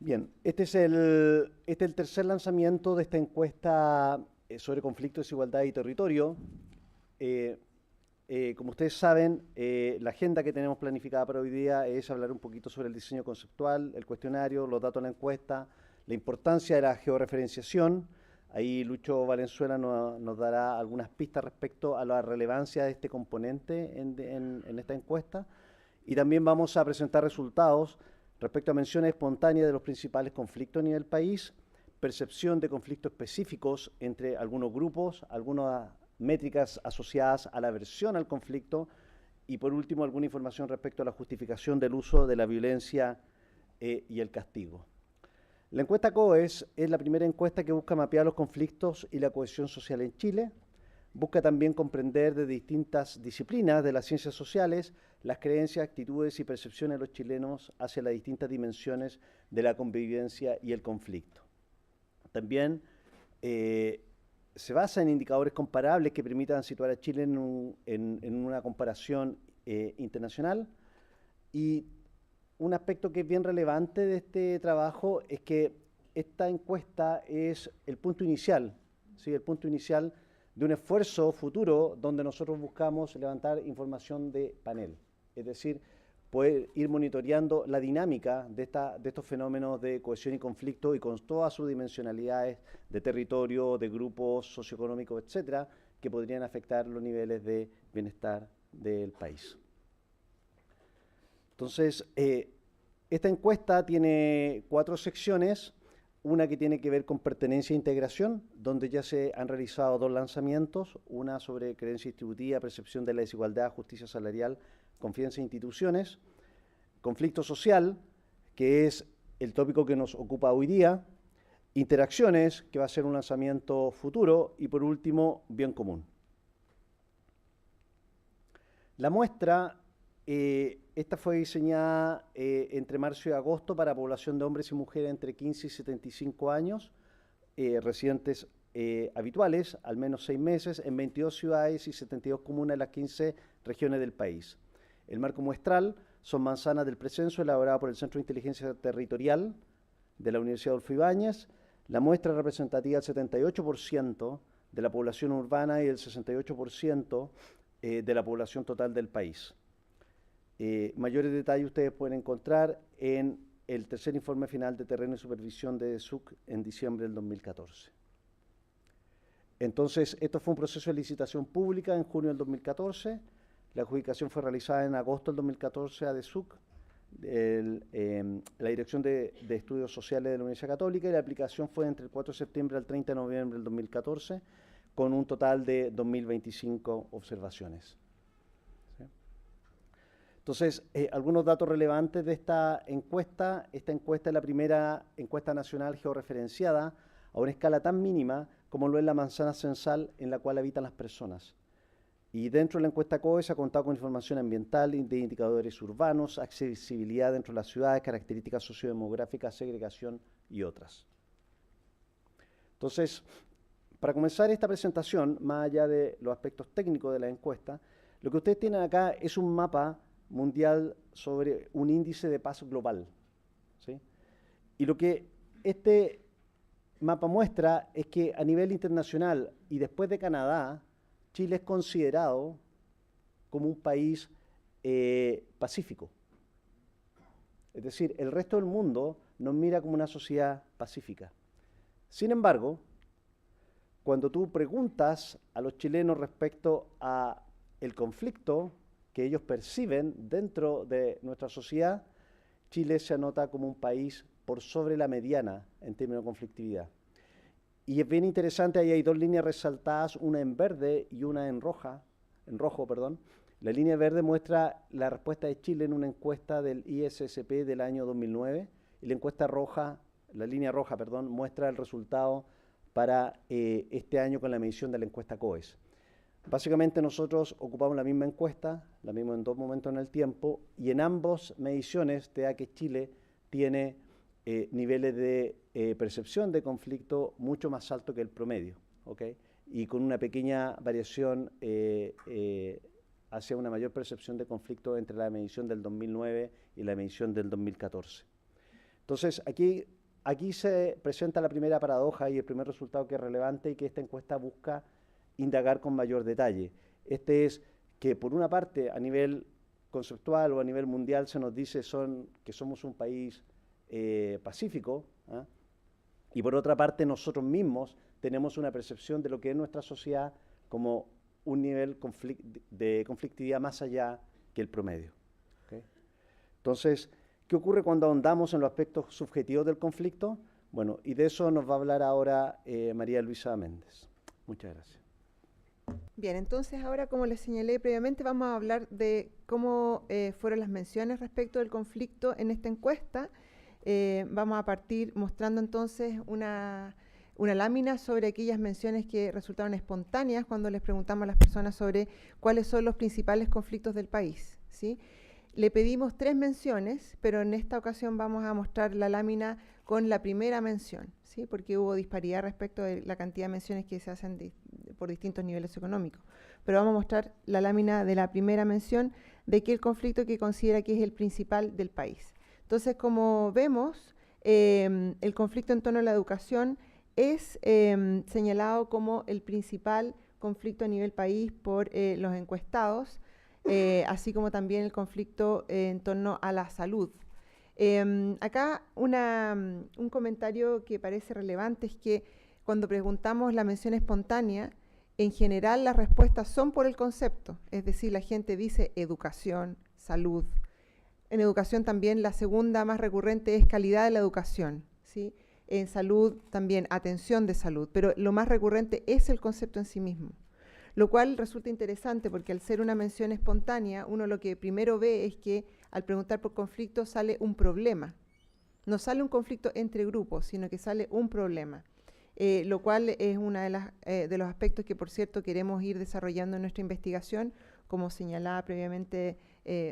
Bien, este es el tercer lanzamiento de esta encuesta sobre conflicto, desigualdad y territorio. Eh, Como ustedes saben, la agenda que tenemos planificada para hoy día es hablar un poquito sobre el diseño conceptual, el cuestionario, los datos de la encuesta, la importancia de la georreferenciación. Ahí Lucho Valenzuela nos dará algunas pistas respecto a la relevancia de este componente en esta encuesta. Y también vamos a presentar resultados respecto a menciones espontáneas de los principales conflictos a nivel país, percepción de conflictos específicos entre algunos grupos, algunas métricas asociadas a la aversión al conflicto y por último alguna información respecto a la justificación del uso de la violencia y el castigo. La encuesta COES es la primera encuesta que busca mapear los conflictos y la cohesión social en Chile. Busca también comprender de distintas disciplinas de las ciencias sociales las creencias, actitudes y percepciones de los chilenos hacia las distintas dimensiones de la convivencia y el conflicto. También se basa en indicadores comparables que permitan situar a Chile en una comparación internacional. Y un aspecto que es bien relevante de este trabajo es que esta encuesta es el punto inicial, ¿sí? El punto inicial de un esfuerzo futuro donde nosotros buscamos levantar información de panel, es decir, poder ir monitoreando la dinámica de estos fenómenos de cohesión y conflicto y con todas sus dimensionalidades de territorio, de grupos socioeconómicos, etcétera, que podrían afectar los niveles de bienestar del país. Entonces, esta encuesta tiene 4 secciones, una que tiene que ver con pertenencia e integración, donde ya se han realizado 2 lanzamientos, una sobre creencia distributiva, percepción de la desigualdad, justicia salarial, confianza en instituciones, conflicto social, que es el tópico que nos ocupa hoy día, interacciones, que va a ser un lanzamiento futuro, y por último, bien común. La muestra, esta fue diseñada entre marzo y agosto para población de hombres y mujeres entre 15 y 75 años, residentes habituales, al menos 6 meses, en 22 ciudades y 72 comunas de las 15 regiones del país. El marco muestral son manzanas del precenso elaborado por el Centro de Inteligencia Territorial de la Universidad Adolfo Ibáñez. La muestra representativa del 78% de la población urbana y el 68% de la población total del país. Mayores detalles ustedes pueden encontrar en el tercer informe final de terreno y supervisión de SUC en diciembre del 2014. Entonces, esto fue un proceso de licitación pública en junio del 2014. La adjudicación fue realizada en agosto del 2014 a DESUC, la Dirección de Estudios Sociales de la Universidad Católica, y la aplicación fue entre el 4 de septiembre al 30 de noviembre del 2014, con un total de 2.025 observaciones. ¿Sí? Entonces, algunos datos relevantes de esta encuesta. Esta encuesta es la primera encuesta nacional georreferenciada a una escala tan mínima como lo es la manzana censal en la cual habitan las personas. Y dentro de la encuesta COE se ha contado con información ambiental, de indicadores urbanos, accesibilidad dentro de las ciudades, características sociodemográficas, segregación y otras. Entonces, para comenzar esta presentación, más allá de los aspectos técnicos de la encuesta, lo que ustedes tienen acá es un mapa mundial sobre un índice de paz global, ¿sí? Y lo que este mapa muestra es que a nivel internacional y después de Canadá, Chile es considerado como un país pacífico. Es decir, el resto del mundo nos mira como una sociedad pacífica. Sin embargo, cuando tú preguntas a los chilenos respecto a el conflicto que ellos perciben dentro de nuestra sociedad, Chile se anota como un país por sobre la mediana en términos de conflictividad. Y es bien interesante, ahí hay 2 líneas resaltadas, una en verde y una en rojo, perdón. La línea verde muestra la respuesta de Chile en una encuesta del ISSP del año 2009 y la encuesta roja, la línea roja, perdón, muestra el resultado para este año con la medición de la encuesta COES. Básicamente nosotros ocupamos la misma encuesta, la misma en 2 momentos en el tiempo, y en ambas mediciones te da que Chile tiene niveles de percepción de conflicto mucho más alto que el promedio, ¿okay? Y con una pequeña variación hacia una mayor percepción de conflicto entre la medición del 2009 y la medición del 2014. Entonces, aquí se presenta la primera paradoja y el primer resultado que es relevante y que esta encuesta busca indagar con mayor detalle. Este es que, por una parte, a nivel conceptual o a nivel mundial se nos dice que somos un país pacífico, ¿ah? Y por otra parte, nosotros mismos tenemos una percepción de lo que es nuestra sociedad como un nivel de conflictividad más allá que el promedio. ¿Okay? Entonces, ¿qué ocurre cuando ahondamos en los aspectos subjetivos del conflicto? Bueno, y de eso nos va a hablar ahora María Luisa Méndez. Muchas gracias. Bien, entonces ahora, como les señalé previamente, vamos a hablar de cómo fueron las menciones respecto del conflicto en esta encuesta. Vamos a partir mostrando entonces una lámina sobre aquellas menciones que resultaron espontáneas cuando les preguntamos a las personas sobre cuáles son los principales conflictos del país, ¿sí? Le pedimos 3 menciones, pero en esta ocasión vamos a mostrar la lámina con la primera mención, ¿sí? Porque hubo disparidad respecto de la cantidad de menciones que se hacen por distintos niveles económicos. Pero vamos a mostrar la lámina de la primera mención de aquel conflicto que considera que es el principal del país. Entonces, como vemos, el conflicto en torno a la educación es señalado como el principal conflicto a nivel país por los encuestados, así como también el conflicto en torno a la salud. Acá un comentario que parece relevante es que cuando preguntamos la mención espontánea, en general las respuestas son por el concepto, es decir, la gente dice educación, salud. En educación también la segunda más recurrente es calidad de la educación, ¿sí? En salud también atención de salud, pero lo más recurrente es el concepto en sí mismo. Lo cual resulta interesante porque al ser una mención espontánea, uno lo que primero ve es que al preguntar por conflicto sale un problema. No sale un conflicto entre grupos, sino que sale un problema. Lo cual es uno de los aspectos que, por cierto, queremos ir desarrollando en nuestra investigación. Como señalaba previamente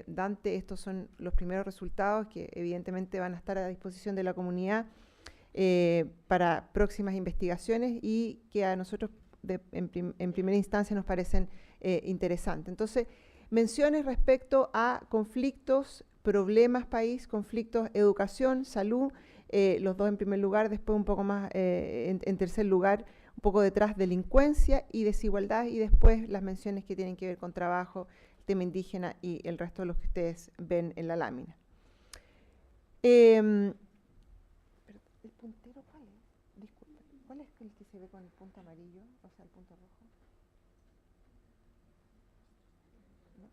Dante, estos son los primeros resultados que evidentemente van a estar a disposición de la comunidad para próximas investigaciones y que a nosotros en primera instancia nos parecen interesantes. Entonces, menciones respecto a conflictos, problemas país, conflictos, educación, salud, los dos en primer lugar, después un poco más en tercer lugar, un poco detrás delincuencia y desigualdad y después las menciones que tienen que ver con trabajo, el tema indígena y el resto de los que ustedes ven en la lámina. ¿El puntero cuál es? Disculpe, ¿cuál es el que se ve con el punto amarillo, o sea, el punto rojo? ¿No?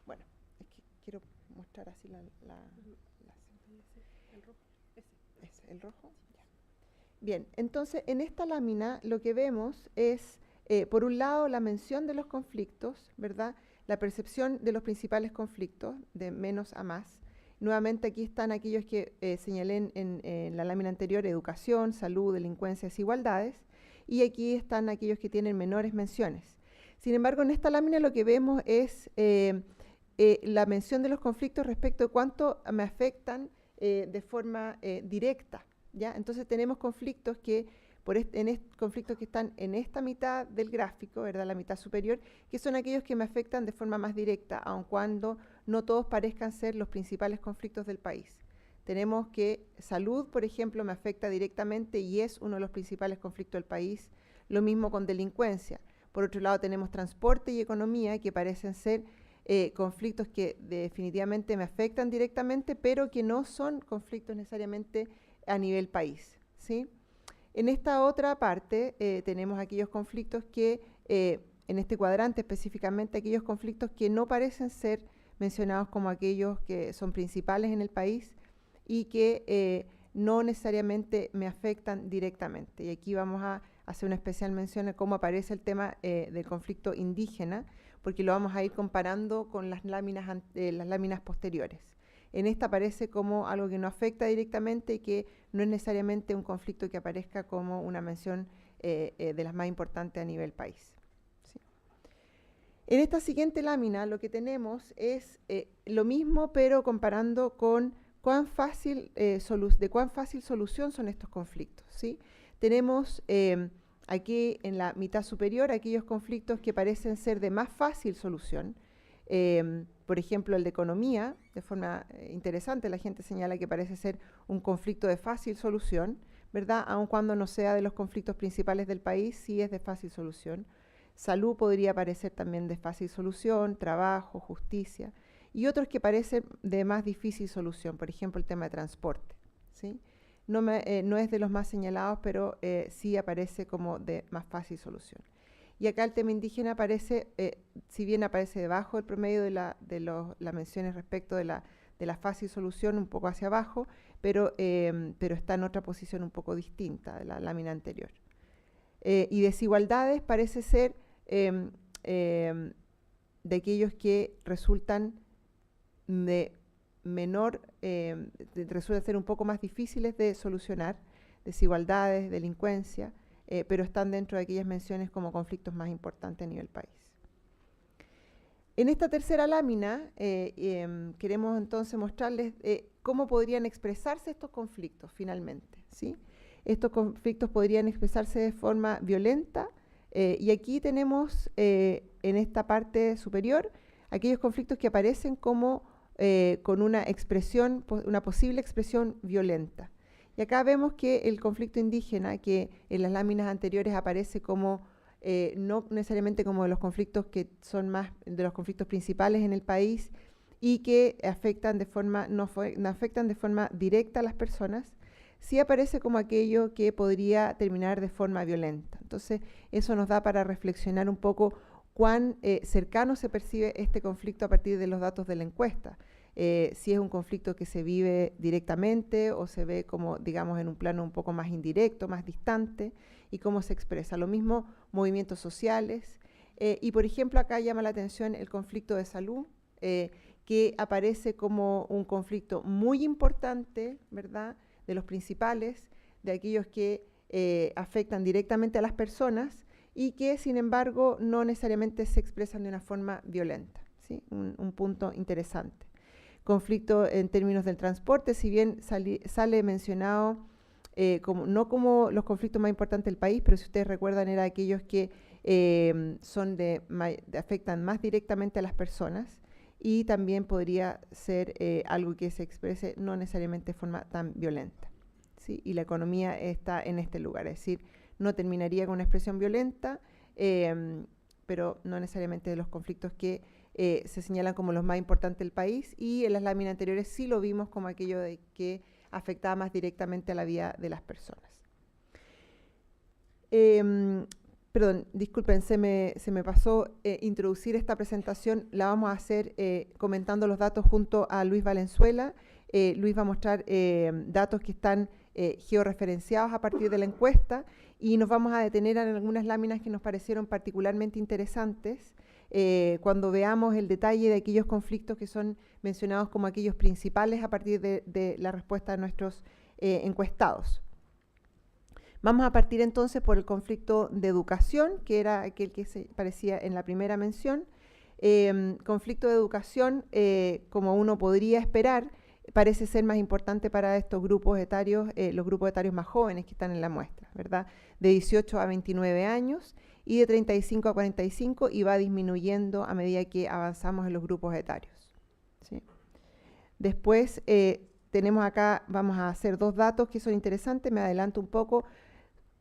Bueno, es que quiero mostrar así el rojo. ¿Es el rojo? Ya. Bien, entonces en esta lámina lo que vemos es, por un lado, la mención de los conflictos, ¿verdad? La percepción de los principales conflictos, de menos a más. Nuevamente aquí están aquellos que señalé en la lámina anterior, educación, salud, delincuencia, desigualdades, y aquí están aquellos que tienen menores menciones. Sin embargo, en esta lámina lo que vemos es la mención de los conflictos respecto a cuánto me afectan de forma directa, ¿ya? Entonces tenemos conflictos que conflictos que están en esta mitad del gráfico, ¿verdad? La mitad superior, que son aquellos que me afectan de forma más directa, aun cuando no todos parezcan ser los principales conflictos del país. Tenemos que salud, por ejemplo, me afecta directamente y es uno de los principales conflictos del país. Lo mismo con delincuencia. Por otro lado, tenemos transporte y economía, que parecen ser conflictos que definitivamente me afectan directamente, pero que no son conflictos necesariamente a nivel país, ¿sí? En esta otra parte tenemos aquellos conflictos que, en este cuadrante específicamente, aquellos conflictos que no parecen ser mencionados como aquellos que son principales en el país y que no necesariamente me afectan directamente. Y aquí vamos a hacer una especial mención de cómo aparece el tema del conflicto indígena, porque lo vamos a ir comparando con las láminas posteriores. En esta aparece como algo que no afecta directamente y que no es necesariamente un conflicto que aparezca como una mención de las más importantes a nivel país. ¿Sí? En esta siguiente lámina lo que tenemos es lo mismo, pero comparando con de cuán fácil solución son estos conflictos, ¿sí? Tenemos aquí en la mitad superior aquellos conflictos que parecen ser de más fácil solución, Por ejemplo, el de economía, de forma interesante, la gente señala que parece ser un conflicto de fácil solución, ¿verdad? Aun cuando no sea de los conflictos principales del país, sí es de fácil solución. Salud podría parecer también de fácil solución, trabajo, justicia, y otros que parecen de más difícil solución, por ejemplo, el tema de transporte, ¿sí? No es de los más señalados, pero sí aparece como de más fácil solución. Y acá el tema indígena aparece, si bien aparece debajo del promedio de las menciones respecto de la fácil solución, un poco hacia abajo, pero está en otra posición un poco distinta de la lámina anterior. Y desigualdades parece ser de aquellos que resultan de menor, resultan ser un poco más difíciles de solucionar, desigualdades, delincuencia, pero están dentro de aquellas menciones como conflictos más importantes a nivel país. En esta tercera lámina queremos entonces mostrarles cómo podrían expresarse estos conflictos finalmente, ¿sí? Estos conflictos podrían expresarse de forma violenta y aquí tenemos en esta parte superior aquellos conflictos que aparecen como con una expresión, una posible expresión violenta. Y acá vemos que el conflicto indígena, que en las láminas anteriores aparece como, no necesariamente como de los conflictos que son más de los conflictos principales en el país y que afectan de forma, no afectan de forma directa a las personas, sí aparece como aquello que podría terminar de forma violenta. Entonces, eso nos da para reflexionar un poco cuán cercano se percibe este conflicto a partir de los datos de la encuesta. Si es un conflicto que se vive directamente o se ve como, digamos, en un plano un poco más indirecto, más distante, y cómo se expresa. Lo mismo movimientos sociales. Y, por ejemplo, acá llama la atención el conflicto de salud, que aparece como un conflicto muy importante, ¿verdad?, de los principales, de aquellos que afectan directamente a las personas y que, sin embargo, no necesariamente se expresan de una forma violenta, ¿sí? Un punto interesante. Conflicto en términos del transporte, si bien sale mencionado no como los conflictos más importantes del país, pero si ustedes recuerdan eran aquellos que afectan más directamente a las personas y también podría ser algo que se exprese no necesariamente de forma tan violenta, ¿sí? Y la economía está en este lugar, es decir, no terminaría con una expresión violenta, pero no necesariamente de los conflictos que se señalan como los más importantes del país, y en las láminas anteriores sí lo vimos como aquello de que afectaba más directamente a la vida de las personas. Perdón, disculpen, se me pasó introducir esta presentación, la vamos a hacer comentando los datos junto a Luis Valenzuela. Luis va a mostrar datos que están georreferenciados a partir de la encuesta y nos vamos a detener en algunas láminas que nos parecieron particularmente interesantes cuando veamos el detalle de aquellos conflictos que son mencionados como aquellos principales a partir de la respuesta de nuestros encuestados. Vamos a partir entonces por el conflicto de educación, que era aquel que se parecía en la primera mención. Conflicto de educación, como uno podría esperar, parece ser más importante para estos grupos etarios, los grupos etarios más jóvenes que están en la muestra, ¿verdad? De 18 a 29 años y de 35 a 45, y va disminuyendo a medida que avanzamos en los grupos etarios, ¿sí? Después tenemos acá, vamos a hacer dos datos que son interesantes, me adelanto un poco,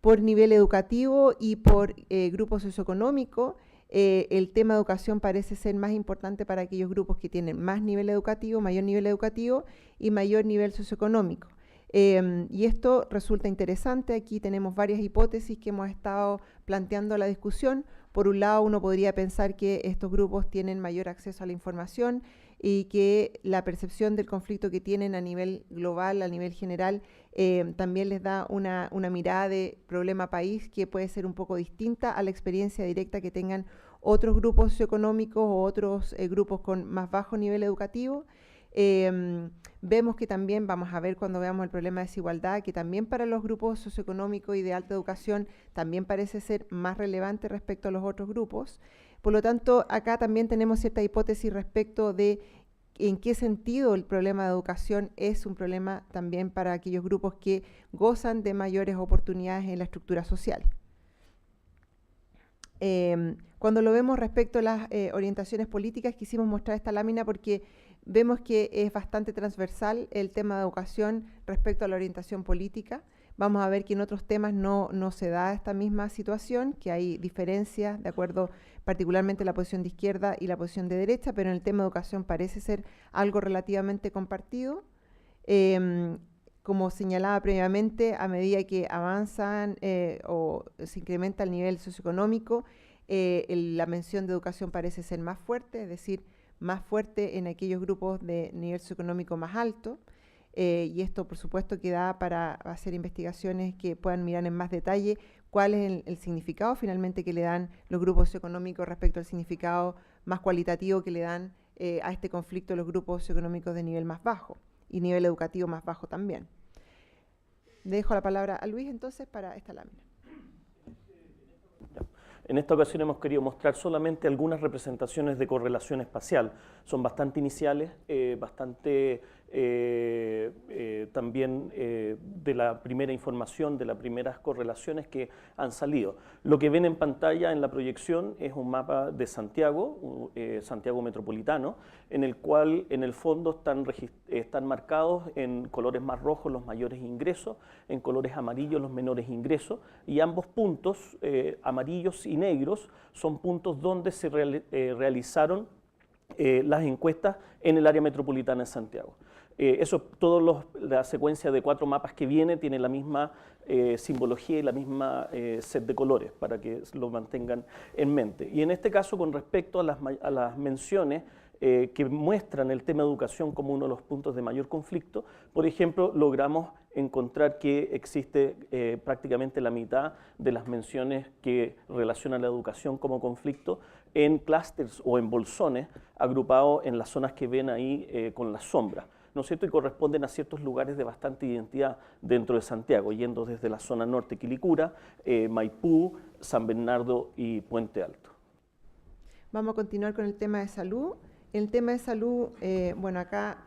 por nivel educativo y por grupo socioeconómico. El tema de educación parece ser más importante para aquellos grupos que tienen más nivel educativo, mayor nivel educativo y mayor nivel socioeconómico. Y esto resulta interesante. Aquí tenemos varias hipótesis que hemos estado planteando en la discusión. Por un lado, uno podría pensar que estos grupos tienen mayor acceso a la información y que la percepción del conflicto que tienen a nivel global, a nivel general, también les da una mirada de problema país que puede ser un poco distinta a la experiencia directa que tengan otros grupos socioeconómicos o otros grupos con más bajo nivel educativo. Vemos que también, vamos a ver cuando veamos el problema de desigualdad, que también para los grupos socioeconómicos y de alta educación también parece ser más relevante respecto a los otros grupos. Por lo tanto, acá también tenemos cierta hipótesis respecto de en qué sentido el problema de educación es un problema también para aquellos grupos que gozan de mayores oportunidades en la estructura social. Cuando lo vemos respecto a las orientaciones políticas, quisimos mostrar esta lámina porque vemos que es bastante transversal el tema de educación respecto a la orientación política. Vamos a ver que en otros temas no se da esta misma situación, que hay diferencias de acuerdo particularmente la posición de izquierda y la posición de derecha, pero en el tema de educación parece ser algo relativamente compartido. Como señalaba previamente, a medida que avanzan o se incrementa el nivel socioeconómico, la mención de educación parece ser más fuerte, es decir, más fuerte en aquellos grupos de nivel socioeconómico más alto. Y esto, por supuesto, que da para hacer investigaciones que puedan mirar en más detalle cuál es el significado finalmente que le dan los grupos socioeconómicos respecto al significado más cualitativo que le dan a este conflicto los grupos socioeconómicos de nivel más bajo y nivel educativo más bajo también. Le dejo la palabra a Luis entonces para esta lámina. En esta ocasión hemos querido mostrar solamente algunas representaciones de correlación espacial. Son bastante iniciales, bastante también de la primera información, de las primeras correlaciones que han salido. Lo que ven en pantalla en la proyección es un mapa de Santiago, Santiago metropolitano, en el cual en el fondo están marcados en colores más rojos los mayores ingresos, en colores amarillos los menores ingresos, y ambos puntos, amarillos y negros, son puntos donde se realizaron las encuestas en el área metropolitana de Santiago. La secuencia de 4 mapas que viene tiene la misma simbología y la misma set de colores para que lo mantengan en mente. Y en este caso, con respecto a las menciones que muestran el tema educación como uno de los puntos de mayor conflicto, por ejemplo, logramos encontrar que existe prácticamente la mitad de las menciones que relacionan la educación como conflicto en clústeres o en bolsones agrupados en las zonas que ven ahí con las sombras, ¿no es cierto? Y corresponden a ciertos lugares de bastante identidad dentro de Santiago, yendo desde la zona norte Quilicura, Maipú, San Bernardo y Puente Alto. Vamos a continuar con el tema de salud. El tema de salud, bueno, acá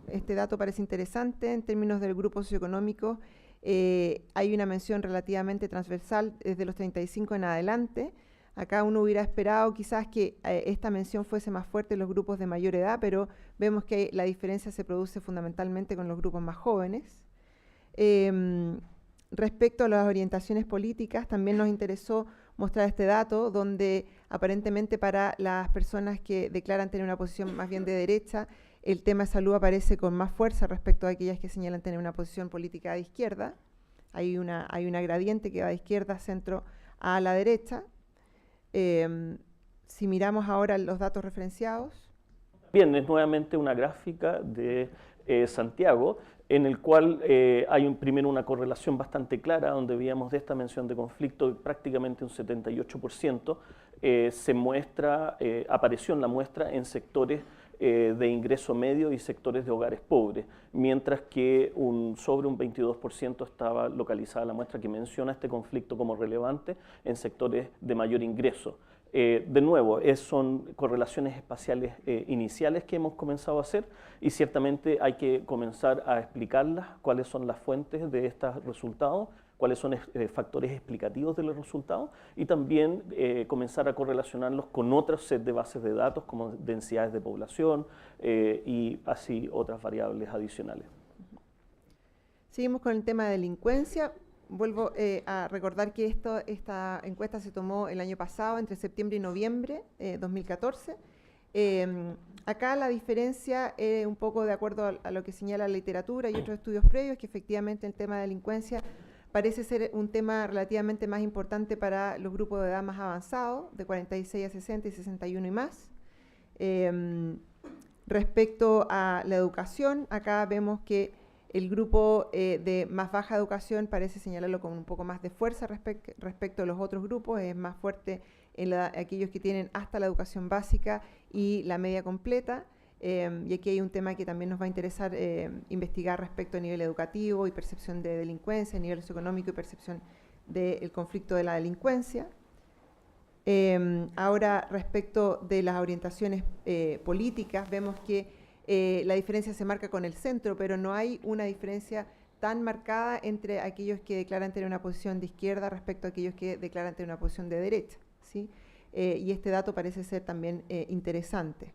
este dato parece interesante en términos del grupo socioeconómico. Hay una mención relativamente transversal desde los 35 en adelante. Acá uno hubiera esperado quizás que esta mención fuese más fuerte en los grupos de mayor edad, pero vemos que la diferencia se produce fundamentalmente con los grupos más jóvenes. Respecto a las orientaciones políticas, también nos interesó mostrar este dato, donde aparentemente para las personas que declaran tener una posición más bien de derecha, el tema de salud aparece con más fuerza respecto a aquellas que señalan tener una posición política de izquierda. Hay una gradiente que va de izquierda, centro a la derecha. Si miramos ahora los datos referenciados. Bien, es nuevamente una gráfica de Santiago, en el cual hay primero una correlación bastante clara, donde veíamos de esta mención de conflicto prácticamente un 78% se muestra, apareció en la muestra en sectores de ingreso medio y sectores de hogares pobres, mientras que sobre un 22% estaba localizada la muestra que menciona este conflicto como relevante en sectores de mayor ingreso. De nuevo, son correlaciones espaciales iniciales que hemos comenzado a hacer y ciertamente hay que comenzar a explicarlas, cuáles son las fuentes de estos resultados, cuáles son factores explicativos de los resultados y también comenzar a correlacionarlos con otros set de bases de datos como densidades de población y así otras variables adicionales. Seguimos con el tema de delincuencia. Vuelvo a recordar que esta encuesta se tomó el año pasado, entre septiembre y noviembre de 2014. Acá la diferencia es un poco de acuerdo a lo que señala la literatura y otros estudios previos, que efectivamente el tema de delincuencia parece ser un tema relativamente más importante para los grupos de edad más avanzados, de 46 a 60 y 61 y más. Respecto a la educación, acá vemos que el grupo de más baja educación parece señalarlo con un poco más de fuerza respecto a los otros grupos, es más fuerte en aquellos que tienen hasta la educación básica y la media completa. Y aquí hay un tema que también nos va a interesar investigar respecto a nivel educativo y percepción de delincuencia, nivel socioeconómico y percepción del conflicto de la delincuencia. Ahora, respecto de las orientaciones políticas, vemos que la diferencia se marca con el centro, pero no hay una diferencia tan marcada entre aquellos que declaran tener una posición de izquierda respecto a aquellos que declaran tener una posición de derecha. ¿sí? Y este dato parece ser también interesante.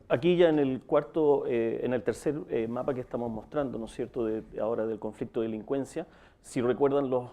Aquí ya en el cuarto, en el tercer mapa que estamos mostrando, ¿no es cierto?, ahora del conflicto de delincuencia, si recuerdan los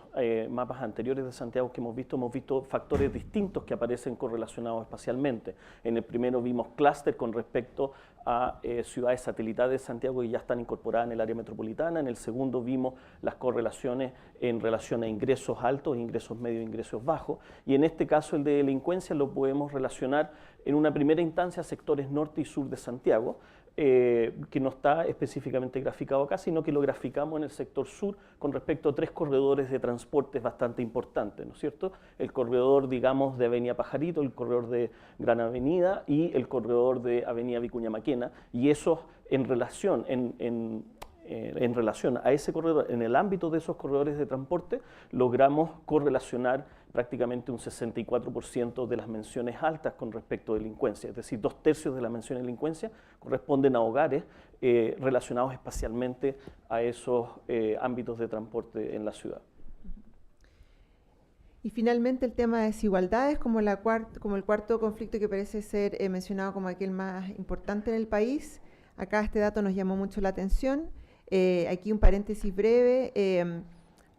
mapas anteriores de Santiago que hemos visto factores distintos que aparecen correlacionados espacialmente. En el primero vimos clúster con respecto a ciudades satelitales de Santiago que ya están incorporadas en el área metropolitana. En el segundo vimos las correlaciones en relación a ingresos altos, ingresos medios, ingresos bajos. Y en este caso el de delincuencia lo podemos relacionar en una primera instancia a sectores norte y sur de Santiago, que no está específicamente graficado acá, sino que lo graficamos en el sector sur con respecto a 3 corredores de transportes bastante importantes, ¿no es cierto? El corredor, digamos, de Avenida Pajarito, el corredor de Gran Avenida y el corredor de Avenida Vicuña Maquena, y esos en relación, en relación a ese corredor, en el ámbito de esos corredores de transporte, logramos correlacionar prácticamente un 64% de las menciones altas con respecto a delincuencia, es decir, 2/3 de las menciones de delincuencia corresponden a hogares relacionados espacialmente a esos ámbitos de transporte en la ciudad. Y finalmente el tema de desigualdades, como el cuarto conflicto que parece ser mencionado como aquel más importante en el país. Acá este dato nos llamó mucho la atención. Aquí un paréntesis breve.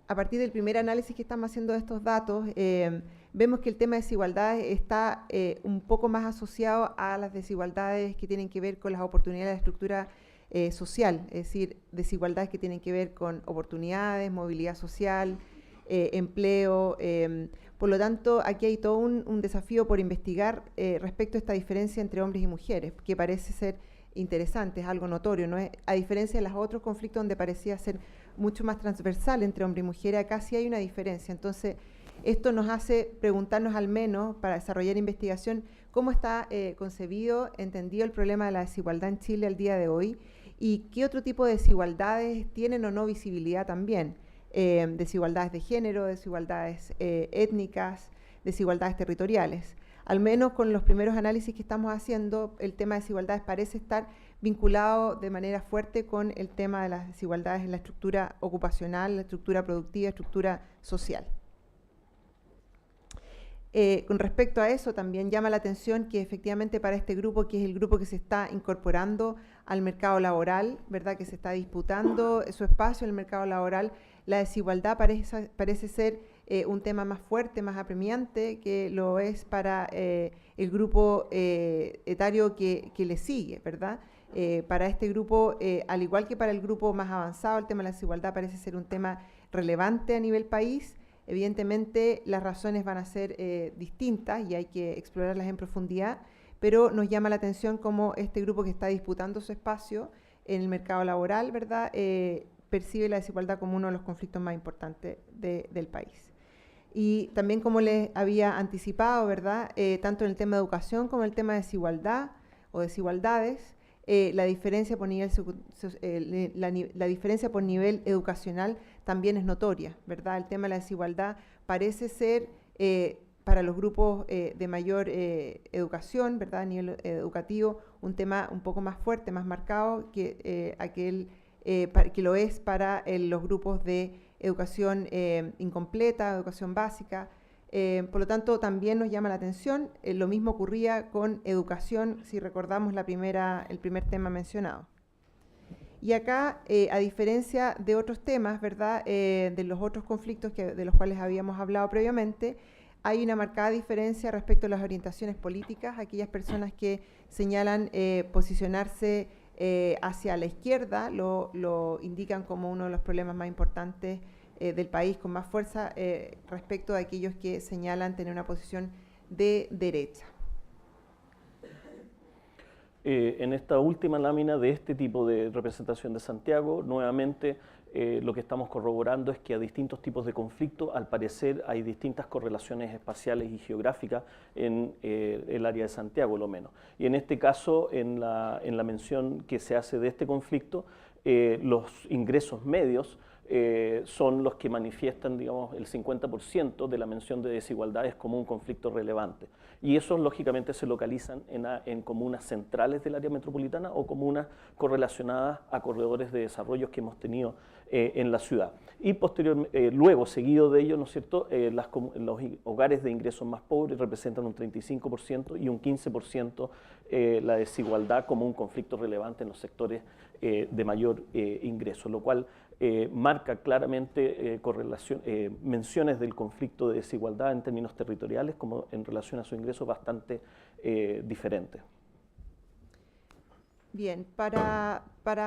A partir del primer análisis que estamos haciendo de estos datos, vemos que el tema de desigualdades está un poco más asociado a las desigualdades que tienen que ver con las oportunidades de la estructura social, es decir, desigualdades que tienen que ver con oportunidades, movilidad social, empleo. Por lo tanto, aquí hay todo un desafío por investigar respecto a esta diferencia entre hombres y mujeres, que parece ser interesante, es algo notorio, ¿no? A diferencia de los otros conflictos donde parecía ser mucho más transversal entre hombre y mujer, acá sí hay una diferencia. Entonces, esto nos hace preguntarnos al menos, para desarrollar investigación, cómo está concebido, entendido el problema de la desigualdad en Chile al día de hoy y qué otro tipo de desigualdades tienen o no visibilidad también. Desigualdades de género, desigualdades étnicas, desigualdades territoriales. Al menos con los primeros análisis que estamos haciendo, el tema de desigualdades parece estar vinculado de manera fuerte con el tema de las desigualdades en la estructura ocupacional, la estructura productiva, estructura social. Con respecto a eso, también llama la atención que efectivamente para este grupo, que es el grupo que se está incorporando al mercado laboral, ¿verdad?, que se está disputando su espacio en el mercado laboral, la desigualdad parece ser un tema más fuerte, más apremiante, que lo es para el grupo etario que le sigue, ¿verdad? Para este grupo, al igual que para el grupo más avanzado, el tema de la desigualdad parece ser un tema relevante a nivel país. Evidentemente, las razones van a ser distintas y hay que explorarlas en profundidad, pero nos llama la atención cómo este grupo que está disputando su espacio en el mercado laboral, ¿verdad?, percibe la desigualdad como uno de los conflictos más importantes del país. Y también, como les había anticipado, ¿verdad?, tanto en el tema de educación como en el tema de desigualdad o desigualdades, la diferencia por nivel educacional también es notoria, ¿verdad? El tema de la desigualdad parece ser para los grupos de mayor educación, ¿verdad?, a nivel educativo, un tema un poco más fuerte, más marcado que que lo es para los grupos de educación incompleta, educación básica. Por lo tanto, también nos llama la atención. Lo mismo ocurría con educación, si recordamos el primer tema mencionado. Y acá, a diferencia de otros temas, ¿verdad?, de los otros conflictos de los cuales habíamos hablado previamente, hay una marcada diferencia respecto a las orientaciones políticas. Aquellas personas que señalan posicionarse hacia la izquierda lo indican como uno de los problemas más importantes del país, con más fuerza respecto a aquellos que señalan tener una posición de derecha. En esta última lámina de este tipo de representación de Santiago, nuevamente lo que estamos corroborando es que a distintos tipos de conflictos, al parecer, hay distintas correlaciones espaciales y geográficas en el área de Santiago, lo menos. Y en este caso, en la mención que se hace de este conflicto, los ingresos medios son los que manifiestan, digamos, el 50% de la mención de desigualdades como un conflicto relevante. Y esos, lógicamente, se localizan en comunas centrales del área metropolitana o comunas correlacionadas a corredores de desarrollo que hemos tenido en la ciudad. Y luego, seguido de ello, ¿no es cierto?, los hogares de ingresos más pobres representan un 35% y un 15% la desigualdad como un conflicto relevante en los sectores de mayor ingreso, lo cual marca claramente menciones del conflicto de desigualdad en términos territoriales como en relación a su ingreso bastante diferentes. Bien, para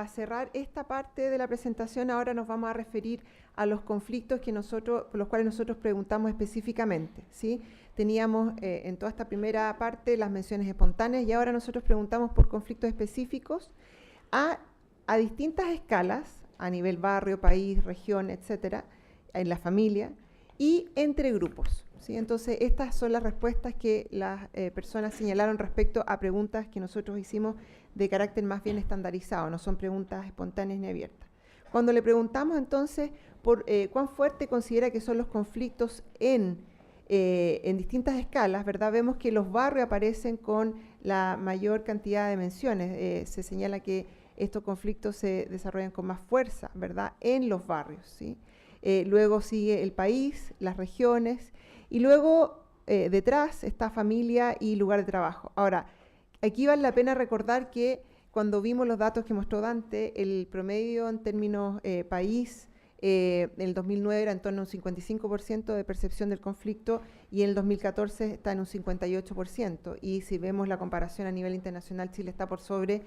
cerrar esta parte de la presentación, ahora nos vamos a referir a los conflictos por los cuales nosotros preguntamos específicamente, ¿sí? Teníamos en toda esta primera parte las menciones espontáneas y ahora nosotros preguntamos por conflictos específicos a distintas escalas, a nivel barrio, país, región, etcétera, en la familia y entre grupos, ¿sí? Entonces, estas son las respuestas que las personas señalaron respecto a preguntas que nosotros hicimos de carácter más bien estandarizado, no son preguntas espontáneas ni abiertas. Cuando le preguntamos entonces por cuán fuerte considera que son los conflictos en distintas escalas, ¿verdad? Vemos que los barrios aparecen con la mayor cantidad de menciones. Se señala que estos conflictos se desarrollan con más fuerza, ¿verdad?, en los barrios, ¿sí? Luego sigue el país, las regiones, y luego detrás está familia y lugar de trabajo. Ahora, aquí vale la pena recordar que cuando vimos los datos que mostró Dante, el promedio en términos país, en el 2009 era en torno a un 55% de percepción del conflicto y en el 2014 está en un 58%. Y si vemos la comparación a nivel internacional, Chile está por sobre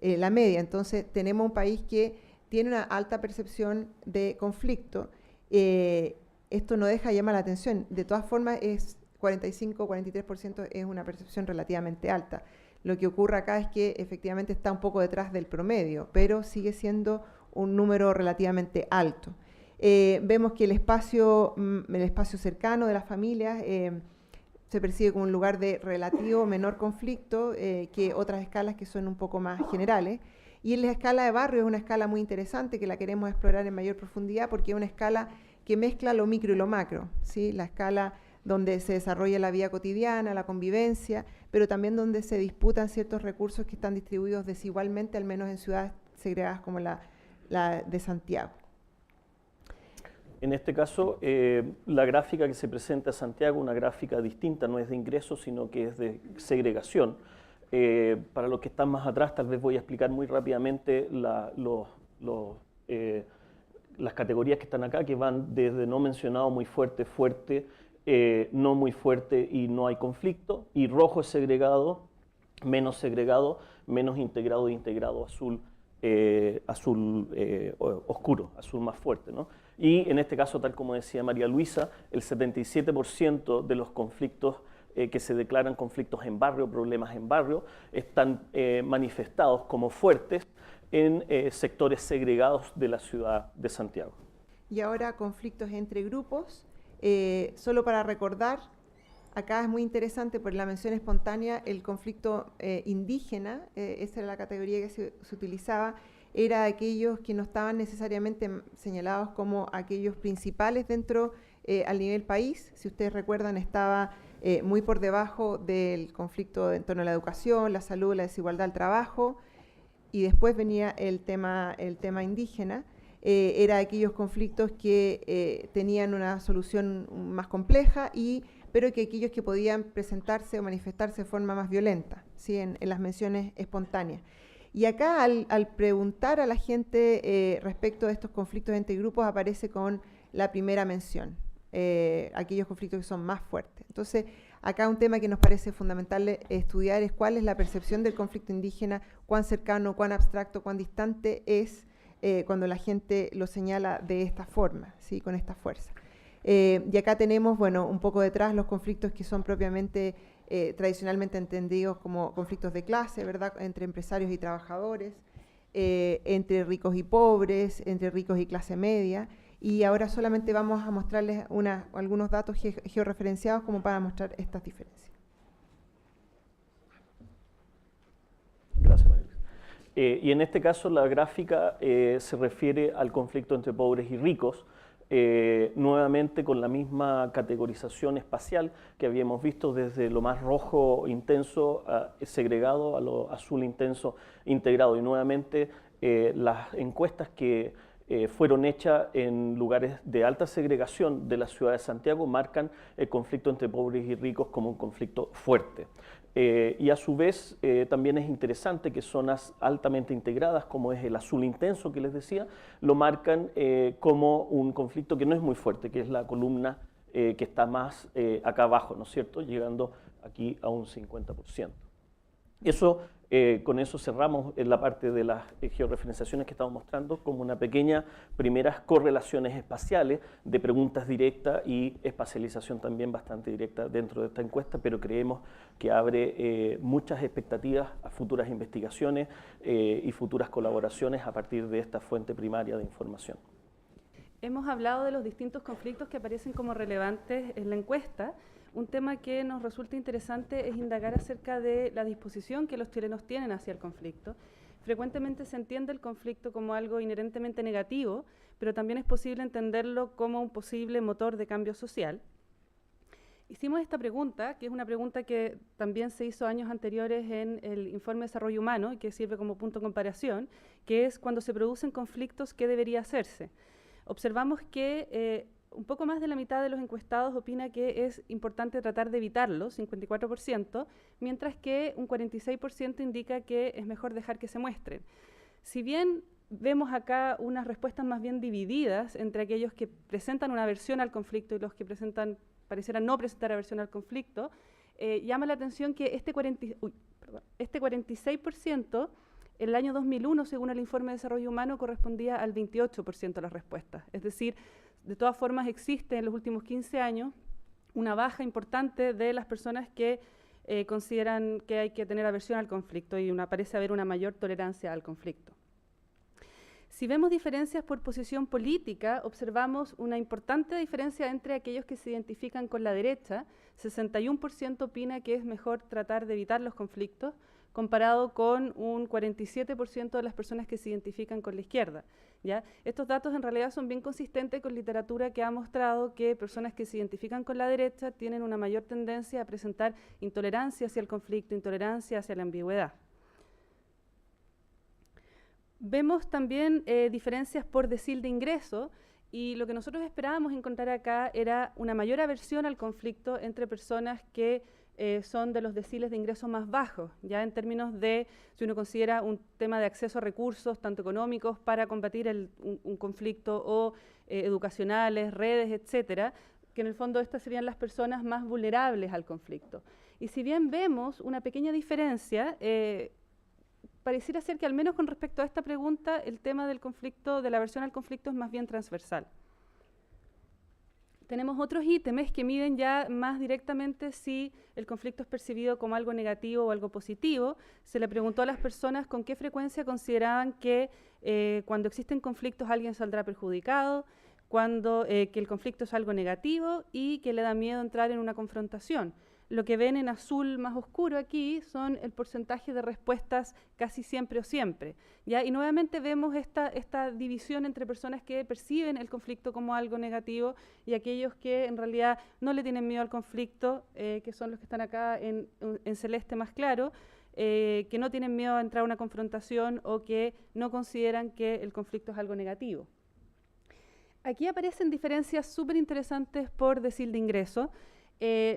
la media. Entonces, tenemos un país que tiene una alta percepción de conflicto. Esto no deja de llamar la atención. De todas formas, 45-43% es una percepción relativamente alta. Lo que ocurre acá es que efectivamente está un poco detrás del promedio, pero sigue siendo un número relativamente alto. Vemos que el espacio cercano de las familias se percibe como un lugar de relativo menor conflicto que otras escalas que son un poco más generales. Y en la escala de barrio es una escala muy interesante que la queremos explorar en mayor profundidad porque es una escala que mezcla lo micro y lo macro, ¿sí? La escala donde se desarrolla la vida cotidiana, la convivencia, pero también donde se disputan ciertos recursos que están distribuidos desigualmente, al menos en ciudades segregadas como la de Santiago. En este caso, la gráfica que se presenta a Santiago, una gráfica distinta, no es de ingresos, sino que es de segregación. Para los que están más atrás, tal vez voy a explicar muy rápidamente las categorías que están acá, que van desde no mencionado, muy fuerte, fuerte, no muy fuerte y no hay conflicto, y rojo es segregado, menos integrado, integrado, azul oscuro, azul más fuerte, ¿no? Y en este caso, tal como decía María Luisa, el 77% de los conflictos que se declaran conflictos en barrio, problemas en barrio, están manifestados como fuertes en sectores segregados de la ciudad de Santiago. Y ahora conflictos entre grupos. Solo para recordar, acá es muy interesante por la mención espontánea, el conflicto indígena, esa era la categoría que se utilizaba, era aquellos que no estaban necesariamente señalados como aquellos principales dentro al nivel país. Si ustedes recuerdan, estaba muy por debajo del conflicto en torno a la educación, la salud, la desigualdad del trabajo, y después venía el tema indígena. Era aquellos conflictos que tenían una solución más compleja, pero que aquellos que podían presentarse o manifestarse de forma más violenta, ¿sí? en las menciones espontáneas. Y acá, al preguntar a la gente respecto de estos conflictos entre grupos, aparece con la primera mención, aquellos conflictos que son más fuertes. Entonces, acá un tema que nos parece fundamental estudiar es cuál es la percepción del conflicto indígena, cuán cercano, cuán abstracto, cuán distante es cuando la gente lo señala de esta forma, ¿sí? Con esta fuerza. Y acá tenemos, bueno, un poco detrás los conflictos que son propiamente tradicionalmente entendidos como conflictos de clase, ¿verdad?, entre empresarios y trabajadores, entre ricos y pobres, entre ricos y clase media. Y ahora solamente vamos a mostrarles algunos datos georreferenciados como para mostrar estas diferencias. Gracias, María Luisa. Y en este caso la gráfica se refiere al conflicto entre pobres y ricos, nuevamente con la misma categorización espacial que habíamos visto desde lo más rojo intenso segregado a lo azul intenso integrado. Y nuevamente las encuestas que fueron hechas en lugares de alta segregación de la ciudad de Santiago marcan el conflicto entre pobres y ricos como un conflicto fuerte. Y a su vez también es interesante que zonas altamente integradas, como es el azul intenso que les decía, lo marcan como un conflicto que no es muy fuerte, que es la columna que está más acá abajo, ¿no es cierto?, llegando aquí a un 50%. Con eso cerramos en la parte de las georreferenciaciones que estamos mostrando como una pequeña primeras correlaciones espaciales de preguntas directas y espacialización también bastante directa dentro de esta encuesta, pero creemos que abre muchas expectativas a futuras investigaciones y futuras colaboraciones a partir de esta fuente primaria de información. Hemos hablado de los distintos conflictos que aparecen como relevantes en la encuesta. Un tema que nos resulta interesante es indagar acerca de la disposición que los chilenos tienen hacia el conflicto. Frecuentemente se entiende el conflicto como algo inherentemente negativo, pero también es posible entenderlo como un posible motor de cambio social. Hicimos esta pregunta, que es una pregunta que también se hizo años anteriores en el Informe de Desarrollo Humano y que sirve como punto de comparación, que es cuando se producen conflictos, ¿qué debería hacerse? Observamos que un poco más de la mitad de los encuestados opina que es importante tratar de evitarlos, 54%, mientras que un 46% indica que es mejor dejar que se muestren. Si bien vemos acá unas respuestas más bien divididas entre aquellos que presentan una aversión al conflicto y los que parecieran no presentar aversión al conflicto, llama la atención que este 46% en el año 2001, según el Informe de Desarrollo Humano, correspondía al 28% de las respuestas. Es decir, de todas formas existe en los últimos 15 años una baja importante de las personas que consideran que hay que tener aversión al conflicto y parece haber una mayor tolerancia al conflicto. Si vemos diferencias por posición política, observamos una importante diferencia entre aquellos que se identifican con la derecha. 61% opina que es mejor tratar de evitar los conflictos, comparado con un 47% de las personas que se identifican con la izquierda, ¿ya? Estos datos en realidad son bien consistentes con literatura que ha mostrado que personas que se identifican con la derecha tienen una mayor tendencia a presentar intolerancia hacia el conflicto, intolerancia hacia la ambigüedad. Vemos también diferencias por decil de ingreso, y lo que nosotros esperábamos encontrar acá era una mayor aversión al conflicto entre personas que son de los deciles de ingresos más bajos, ya en términos de, si uno considera un tema de acceso a recursos, tanto económicos, para combatir un conflicto, o educacionales, redes, etcétera, que en el fondo estas serían las personas más vulnerables al conflicto. Y si bien vemos una pequeña diferencia, pareciera ser que al menos con respecto a esta pregunta, el tema del conflicto, de la aversión al conflicto, es más bien transversal. Tenemos otros ítems que miden ya más directamente si el conflicto es percibido como algo negativo o algo positivo. Se le preguntó a las personas con qué frecuencia consideraban que cuando existen conflictos alguien saldrá perjudicado, cuando que el conflicto es algo negativo y que le da miedo entrar en una confrontación. Lo que ven en azul más oscuro aquí son el porcentaje de respuestas casi siempre o siempre, ¿ya? Y nuevamente vemos esta división entre personas que perciben el conflicto como algo negativo y aquellos que en realidad no le tienen miedo al conflicto, que son los que están acá en celeste más claro, que no tienen miedo a entrar a una confrontación o que no consideran que el conflicto es algo negativo. Aquí aparecen diferencias súper interesantes por decil de ingreso.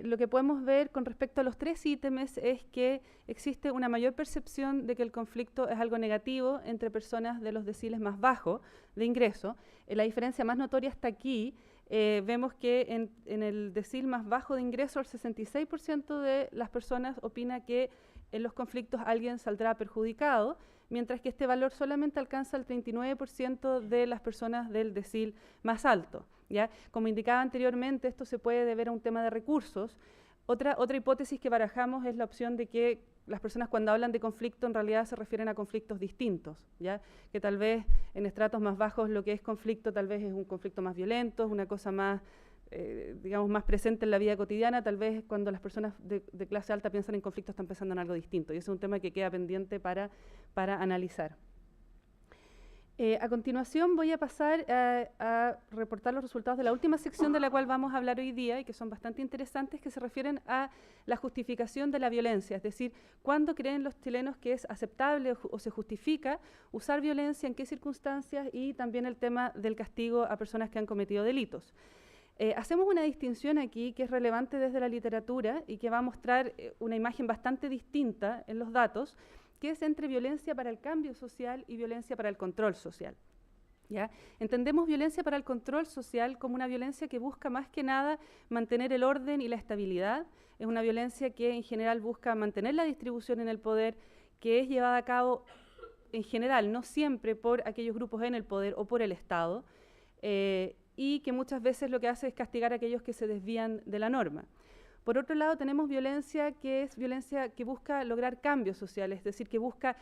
Lo que podemos ver con respecto a los tres ítems es que existe una mayor percepción de que el conflicto es algo negativo entre personas de los deciles más bajos de ingreso. La diferencia más notoria está aquí. Vemos que en el decil más bajo de ingreso, el 66% de las personas opina que en los conflictos alguien saldrá perjudicado, mientras que este valor solamente alcanza el 39% de las personas del decil más alto, ¿ya? Como indicaba anteriormente, esto se puede deber a un tema de recursos. Otra hipótesis que barajamos es la opción de que las personas cuando hablan de conflicto en realidad se refieren a conflictos distintos, ¿ya? Que tal vez en estratos más bajos lo que es conflicto tal vez es un conflicto más violento, es una cosa más digamos, más presente en la vida cotidiana. Tal vez cuando las personas de clase alta piensan en conflictos están pensando en algo distinto, y ese es un tema que queda pendiente para analizar. A continuación voy a pasar a reportar los resultados de la última sección de la cual vamos a hablar hoy día, y que son bastante interesantes, que se refieren a la justificación de la violencia, es decir, cuándo creen los chilenos que es aceptable o se justifica usar violencia, en qué circunstancias, y también el tema del castigo a personas que han cometido delitos. Hacemos una distinción aquí que es relevante desde la literatura y que va a mostrar una imagen bastante distinta en los datos, que es entre violencia para el cambio social y violencia para el control social. ¿Ya? Entendemos violencia para el control social como una violencia que busca más que nada mantener el orden y la estabilidad. Es una violencia que en general busca mantener la distribución en el poder, que es llevada a cabo en general, no siempre por aquellos grupos en el poder o por el Estado, y que muchas veces lo que hace es castigar a aquellos que se desvían de la norma. Por otro lado, tenemos violencia que es violencia que busca lograr cambios sociales, es decir, que busca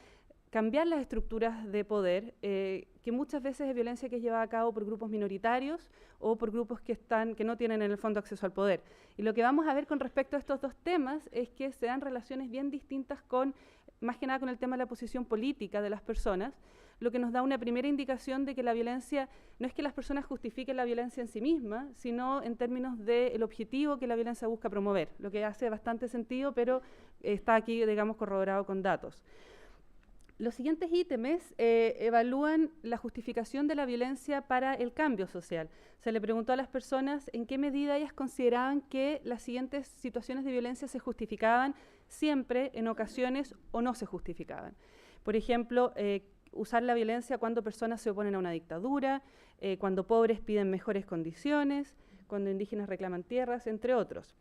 cambiar las estructuras de poder, que muchas veces es violencia que es llevada a cabo por grupos minoritarios o por grupos que no tienen en el fondo acceso al poder. Y lo que vamos a ver con respecto a estos dos temas es que se dan relaciones bien distintas más que nada con el tema de la posición política de las personas, lo que nos da una primera indicación de que la violencia, no es que las personas justifiquen la violencia en sí misma, sino en términos del objetivo que la violencia busca promover, lo que hace bastante sentido, pero está aquí, digamos, corroborado con datos. Los siguientes ítems evalúan la justificación de la violencia para el cambio social. Se le preguntó a las personas en qué medida ellas consideraban que las siguientes situaciones de violencia se justificaban siempre, en ocasiones, o no se justificaban. Por ejemplo, usar la violencia cuando personas se oponen a una dictadura, cuando pobres piden mejores condiciones, cuando indígenas reclaman tierras, entre otros.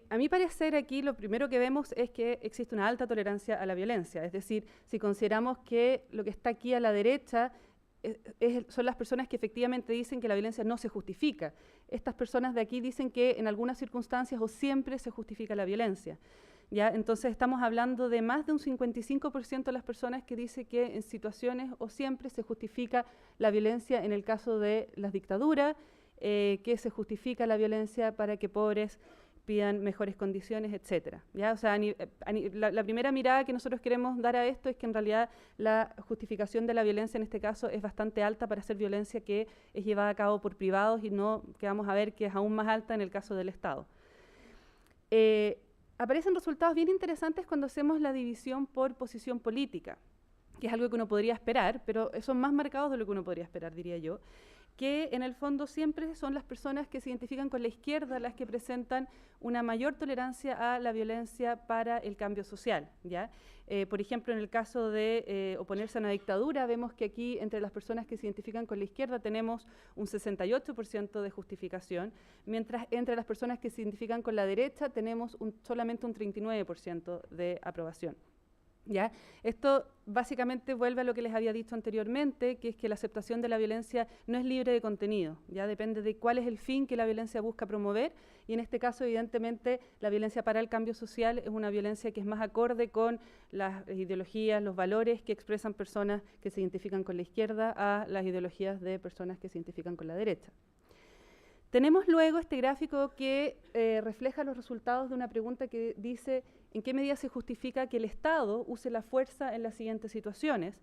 A mi parecer, aquí lo primero que vemos es que existe una alta tolerancia a la violencia, es decir, si consideramos que lo que está aquí a la derecha son las personas que efectivamente dicen que la violencia no se justifica. Estas personas de aquí dicen que en algunas circunstancias o siempre se justifica la violencia. ¿Ya? Entonces estamos hablando de más de un 55% de las personas que dice que en situaciones o siempre se justifica la violencia en el caso de las dictaduras, que se justifica la violencia para que pobres pidan mejores condiciones, etcétera. ¿Ya? O sea, la primera mirada que nosotros queremos dar a esto es que en realidad la justificación de la violencia en este caso es bastante alta para ser violencia que es llevada a cabo por privados, y no que vamos a ver que es aún más alta en el caso del Estado. Aparecen resultados bien interesantes cuando hacemos la división por posición política, que es algo que uno podría esperar, pero son más marcados de lo que uno podría esperar, diría yo, que en el fondo siempre son las personas que se identifican con la izquierda las que presentan una mayor tolerancia a la violencia para el cambio social, ¿ya? Por ejemplo, en el caso de oponerse a una dictadura, vemos que aquí entre las personas que se identifican con la izquierda tenemos un 68% de justificación, mientras entre las personas que se identifican con la derecha tenemos solamente un 39% de aprobación. ¿Ya? Esto básicamente vuelve a lo que les había dicho anteriormente, que es que la aceptación de la violencia no es libre de contenido, ya depende de cuál es el fin que la violencia busca promover, y en este caso evidentemente la violencia para el cambio social es una violencia que es más acorde con las ideologías, los valores que expresan personas que se identifican con la izquierda a las ideologías de personas que se identifican con la derecha. Tenemos luego este gráfico que refleja los resultados de una pregunta que dice en qué medida se justifica que el Estado use la fuerza en las siguientes situaciones.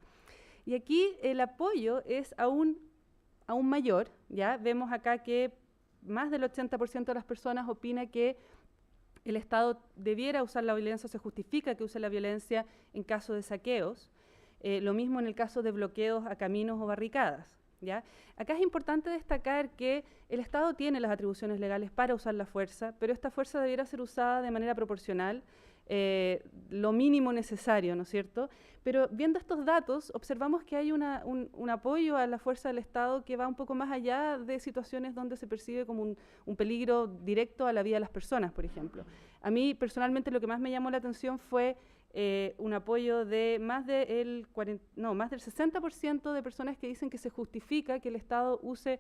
Y aquí el apoyo es aún mayor, ¿ya? Vemos acá que más del 80% de las personas opina que el Estado debiera usar la violencia, se justifica que use la violencia en caso de saqueos. Lo mismo en el caso de bloqueos a caminos o barricadas. ¿Ya? Acá es importante destacar que el Estado tiene las atribuciones legales para usar la fuerza, pero esta fuerza debiera ser usada de manera proporcional, lo mínimo necesario, ¿no es cierto? Pero viendo estos datos, observamos que hay un apoyo a la fuerza del Estado que va un poco más allá de situaciones donde se percibe como un peligro directo a la vida de las personas, por ejemplo. A mí, personalmente, lo que más me llamó la atención fue un apoyo de más del 60% de personas que dicen que se justifica que el Estado use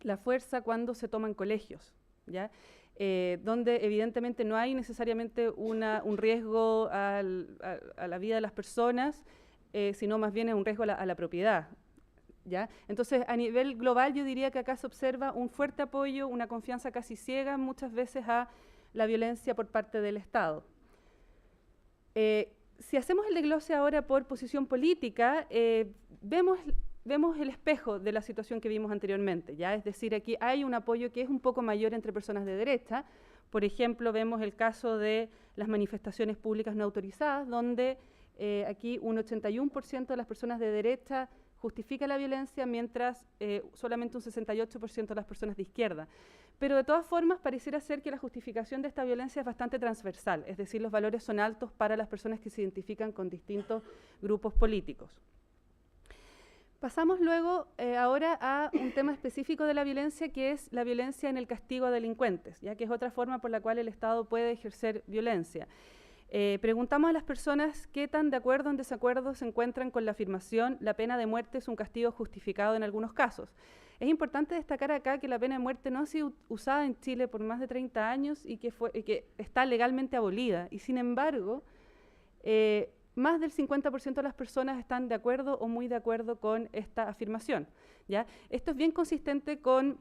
la fuerza cuando se toman colegios, ¿ya? Donde evidentemente no hay necesariamente un riesgo a la vida de las personas, sino más bien es un riesgo a la propiedad. ¿ya? Entonces, a nivel global, yo diría que acá se observa un fuerte apoyo, una confianza casi ciega muchas veces a la violencia por parte del Estado. Si hacemos el desglose ahora por posición política, vemos el espejo de la situación que vimos anteriormente, ¿ya? Es decir, aquí hay un apoyo que es un poco mayor entre personas de derecha. Por ejemplo, vemos el caso de las manifestaciones públicas no autorizadas, donde aquí un 81% de las personas de derecha justifica la violencia, mientras solamente un 68% de las personas de izquierda. Pero de todas formas, pareciera ser que la justificación de esta violencia es bastante transversal, es decir, los valores son altos para las personas que se identifican con distintos grupos políticos. Pasamos luego ahora a un tema específico de la violencia, que es la violencia en el castigo a delincuentes, ya que es otra forma por la cual el Estado puede ejercer violencia. Preguntamos a las personas qué tan de acuerdo o en desacuerdo se encuentran con la afirmación la pena de muerte es un castigo justificado en algunos casos. Es importante destacar acá que la pena de muerte no ha sido usada en Chile por más de 30 años y que está legalmente abolida. Y sin embargo, más del 50% de las personas están de acuerdo o muy de acuerdo con esta afirmación, ¿ya? Esto es bien consistente con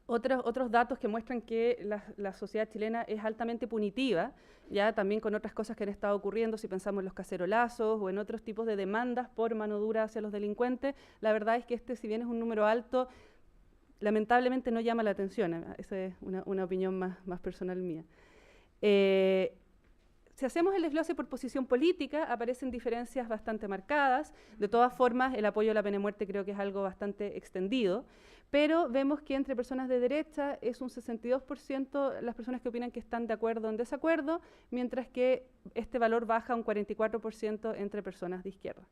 otros datos que muestran que la sociedad chilena es altamente punitiva, ya también con otras cosas que han estado ocurriendo, si pensamos en los cacerolazos o en otros tipos de demandas por mano dura hacia los delincuentes. La verdad es que si bien es un número alto, lamentablemente no llama la atención. Esa es una opinión más personal mía. Si hacemos el desglose por posición política, aparecen diferencias bastante marcadas. De todas formas, el apoyo a la pena de muerte creo que es algo bastante extendido, pero vemos que entre personas de derecha es un 62% las personas que opinan que están de acuerdo o en desacuerdo, mientras que este valor baja a un 44% entre personas de izquierda.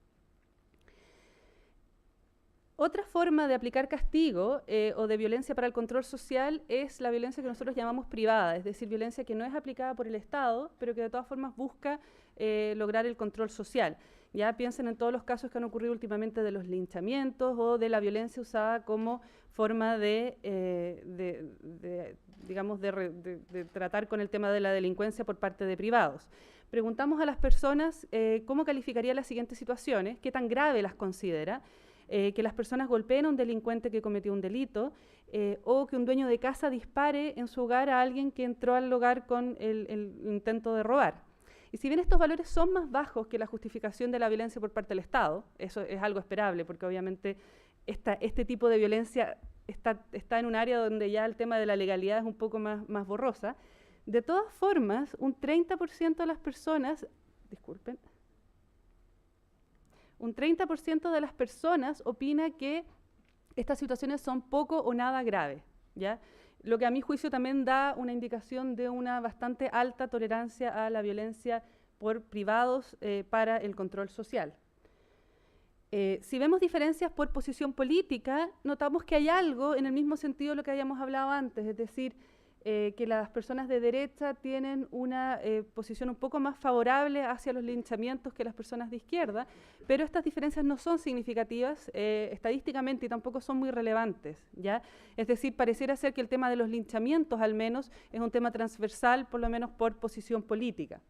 Otra forma de aplicar castigo o de violencia para el control social es la violencia que nosotros llamamos privada, es decir, violencia que no es aplicada por el Estado, pero que de todas formas busca lograr el control social. Ya piensen en todos los casos que han ocurrido últimamente de los linchamientos o de la violencia usada como forma de tratar con el tema de la delincuencia por parte de privados. Preguntamos a las personas cómo calificaría las siguientes situaciones, qué tan grave las considera. Que las personas golpeen a un delincuente que cometió un delito o que un dueño de casa dispare en su hogar a alguien que entró al hogar con el intento de robar. Y si bien estos valores son más bajos que la justificación de la violencia por parte del Estado, eso es algo esperable porque obviamente este tipo de violencia está en un área donde ya el tema de la legalidad es un poco más borrosa, de todas formas un 30% de las personas, un 30% de las personas opina que estas situaciones son poco o nada graves, ¿ya? Lo que a mi juicio también da una indicación de una bastante alta tolerancia a la violencia por privados para el control social. Si vemos diferencias por posición política, notamos que hay algo en el mismo sentido de lo que habíamos hablado antes, es decir, que las personas de derecha tienen una posición un poco más favorable hacia los linchamientos que las personas de izquierda, pero estas diferencias no son significativas estadísticamente y tampoco son muy relevantes, ¿ya? Es decir, pareciera ser que el tema de los linchamientos al menos es un tema transversal, por lo menos por posición política.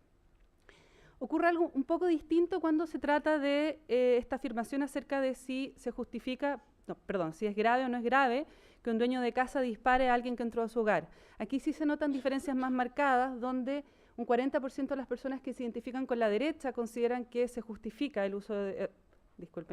Ocurre algo un poco distinto cuando se trata de esta afirmación acerca de si se justifica, si es grave o no es grave que un dueño de casa dispare a alguien que entró a su hogar. Aquí sí se notan diferencias más marcadas, donde un 40% de las personas que se identifican con la derecha consideran que se justifica el uso de,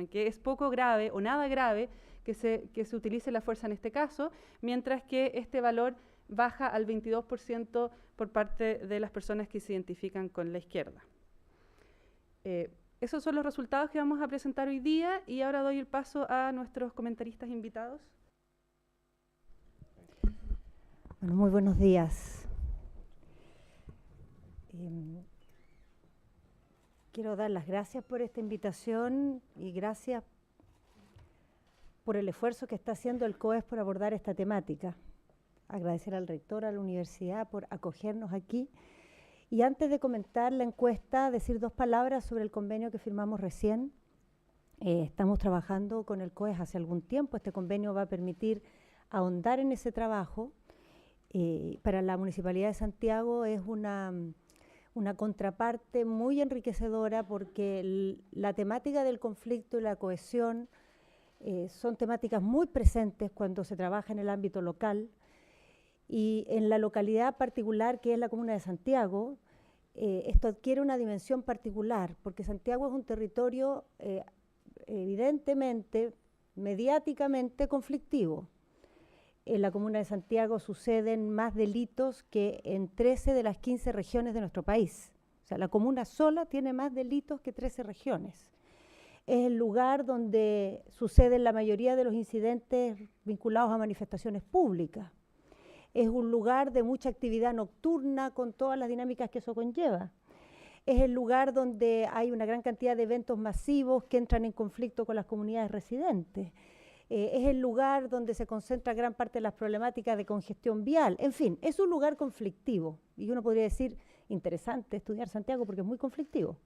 que es poco grave o nada grave que se utilice la fuerza en este caso, mientras que este valor baja al 22% por parte de las personas que se identifican con la izquierda. Esos son los resultados que vamos a presentar hoy día y ahora doy el paso a nuestros comentaristas invitados. Bueno, muy buenos días. Quiero dar las gracias por esta invitación y gracias por el esfuerzo que está haciendo el COES por abordar esta temática. Agradecer al rector, a la universidad por acogernos aquí. Y antes de comentar la encuesta, decir dos palabras sobre el convenio que firmamos recién. Estamos trabajando con el COES hace algún tiempo. Este convenio va a permitir ahondar en ese trabajo. Para la Municipalidad de Santiago es una contraparte muy enriquecedora porque la temática del conflicto y la cohesión son temáticas muy presentes cuando se trabaja en el ámbito local. Y en la localidad particular, que es la comuna de Santiago, esto adquiere una dimensión particular, porque Santiago es un territorio evidentemente, mediáticamente conflictivo. En la comuna de Santiago suceden más delitos que en 13 de las 15 regiones de nuestro país. O sea, la comuna sola tiene más delitos que 13 regiones. Es el lugar donde suceden la mayoría de los incidentes vinculados a manifestaciones públicas. Es un lugar de mucha actividad nocturna con todas las dinámicas que eso conlleva. Es el lugar donde hay una gran cantidad de eventos masivos que entran en conflicto con las comunidades residentes. Es el lugar donde se concentra gran parte de las problemáticas de congestión vial. En fin, es un lugar conflictivo. Y uno podría decir, interesante estudiar Santiago porque es muy conflictivo.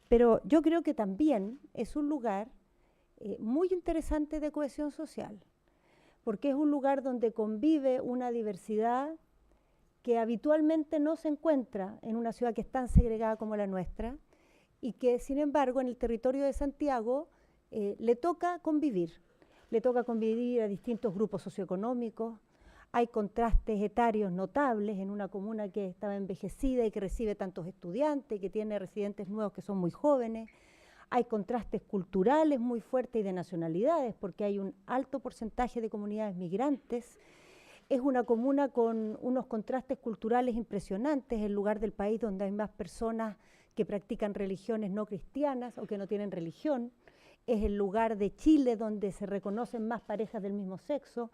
Pero yo creo que también es un lugar muy interesante de cohesión social, porque es un lugar donde convive una diversidad que habitualmente no se encuentra en una ciudad que es tan segregada como la nuestra y que, sin embargo, en el territorio de Santiago le toca convivir. Le toca convivir a distintos grupos socioeconómicos. Hay contrastes etarios notables en una comuna que estaba envejecida y que recibe tantos estudiantes, que tiene residentes nuevos que son muy jóvenes. Hay contrastes culturales muy fuertes y de nacionalidades, porque hay un alto porcentaje de comunidades migrantes. Es una comuna con unos contrastes culturales impresionantes, el lugar del país donde hay más personas que practican religiones no cristianas o que no tienen religión. Es el lugar de Chile donde se reconocen más parejas del mismo sexo.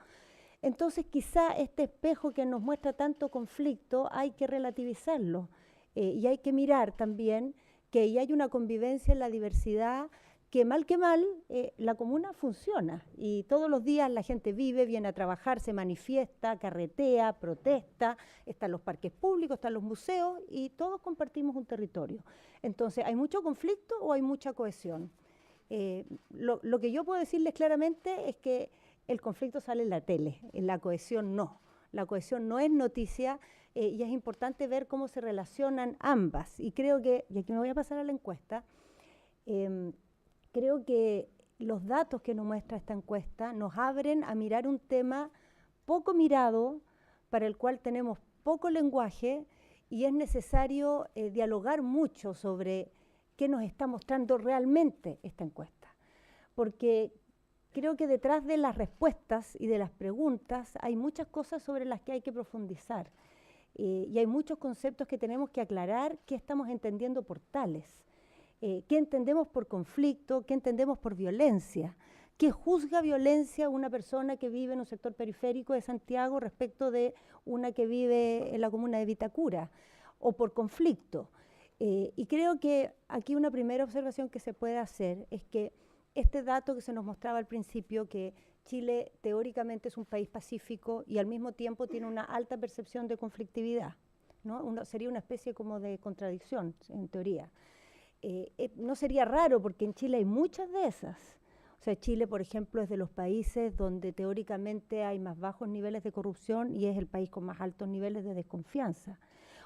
Entonces, quizá este espejo que nos muestra tanto conflicto hay que relativizarlo y hay que mirar también que ahí hay una convivencia en la diversidad que mal, la comuna funciona y todos los días la gente vive, viene a trabajar, se manifiesta, carretea, protesta, están los parques públicos, están los museos y todos compartimos un territorio. Entonces, ¿hay mucho conflicto o hay mucha cohesión? Lo que yo puedo decirles claramente es que el conflicto sale en la tele, en la cohesión no. La cohesión no es noticia y es importante ver cómo se relacionan ambas. Y creo que, y aquí me voy a pasar a la encuesta, creo que los datos que nos muestra esta encuesta nos abren a mirar un tema poco mirado, para el cual tenemos poco lenguaje y es necesario dialogar mucho sobre qué nos está mostrando realmente esta encuesta. Porque creo que detrás de las respuestas y de las preguntas hay muchas cosas sobre las que hay que profundizar y hay muchos conceptos que tenemos que aclarar qué estamos entendiendo por tales, qué entendemos por conflicto, qué entendemos por violencia, qué juzga violencia una persona que vive en un sector periférico de Santiago respecto de una que vive en la comuna de Vitacura, o por conflicto. Y creo que aquí una primera observación que se puede hacer es que este dato que se nos mostraba al principio, que Chile teóricamente es un país pacífico y al mismo tiempo tiene una alta percepción de conflictividad, ¿no? Sería una especie como de contradicción, en teoría. No sería raro porque en Chile hay muchas de esas. O sea, Chile, por ejemplo, es de los países donde teóricamente hay más bajos niveles de corrupción y es el país con más altos niveles de desconfianza.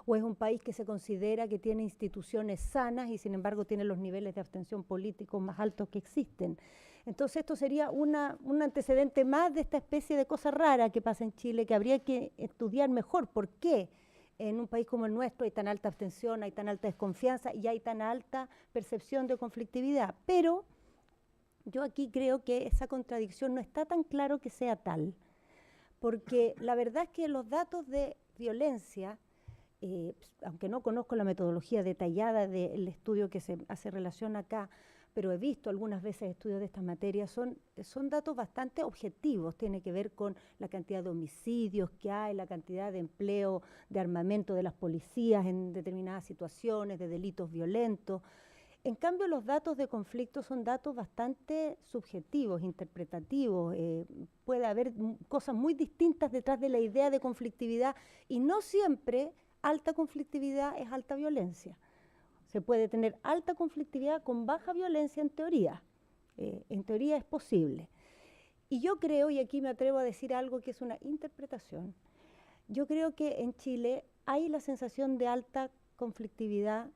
O es un país que se considera que tiene instituciones sanas y sin embargo tiene los niveles de abstención políticos más altos que existen. Entonces esto sería un antecedente más de esta especie de cosa rara que pasa en Chile, que habría que estudiar mejor por qué en un país como el nuestro hay tan alta abstención, hay tan alta desconfianza y hay tan alta percepción de conflictividad. Pero yo aquí creo que esa contradicción no está tan claro que sea tal, porque la verdad es que los datos de violencia, aunque no conozco la metodología detallada del estudio que se hace relación acá, pero he visto algunas veces estudios de estas materias, son datos bastante objetivos, tiene que ver con la cantidad de homicidios que hay, la cantidad de empleo de armamento de las policías en determinadas situaciones, de delitos violentos. En cambio, los datos de conflicto son datos bastante subjetivos, interpretativos. Puede haber cosas muy distintas detrás de la idea de conflictividad y no siempre alta conflictividad es alta violencia. Se puede tener alta conflictividad con baja violencia en teoría. En teoría es posible. Y yo creo, y aquí me atrevo a decir algo que es una interpretación, yo creo que en Chile hay la sensación de alta conflictividad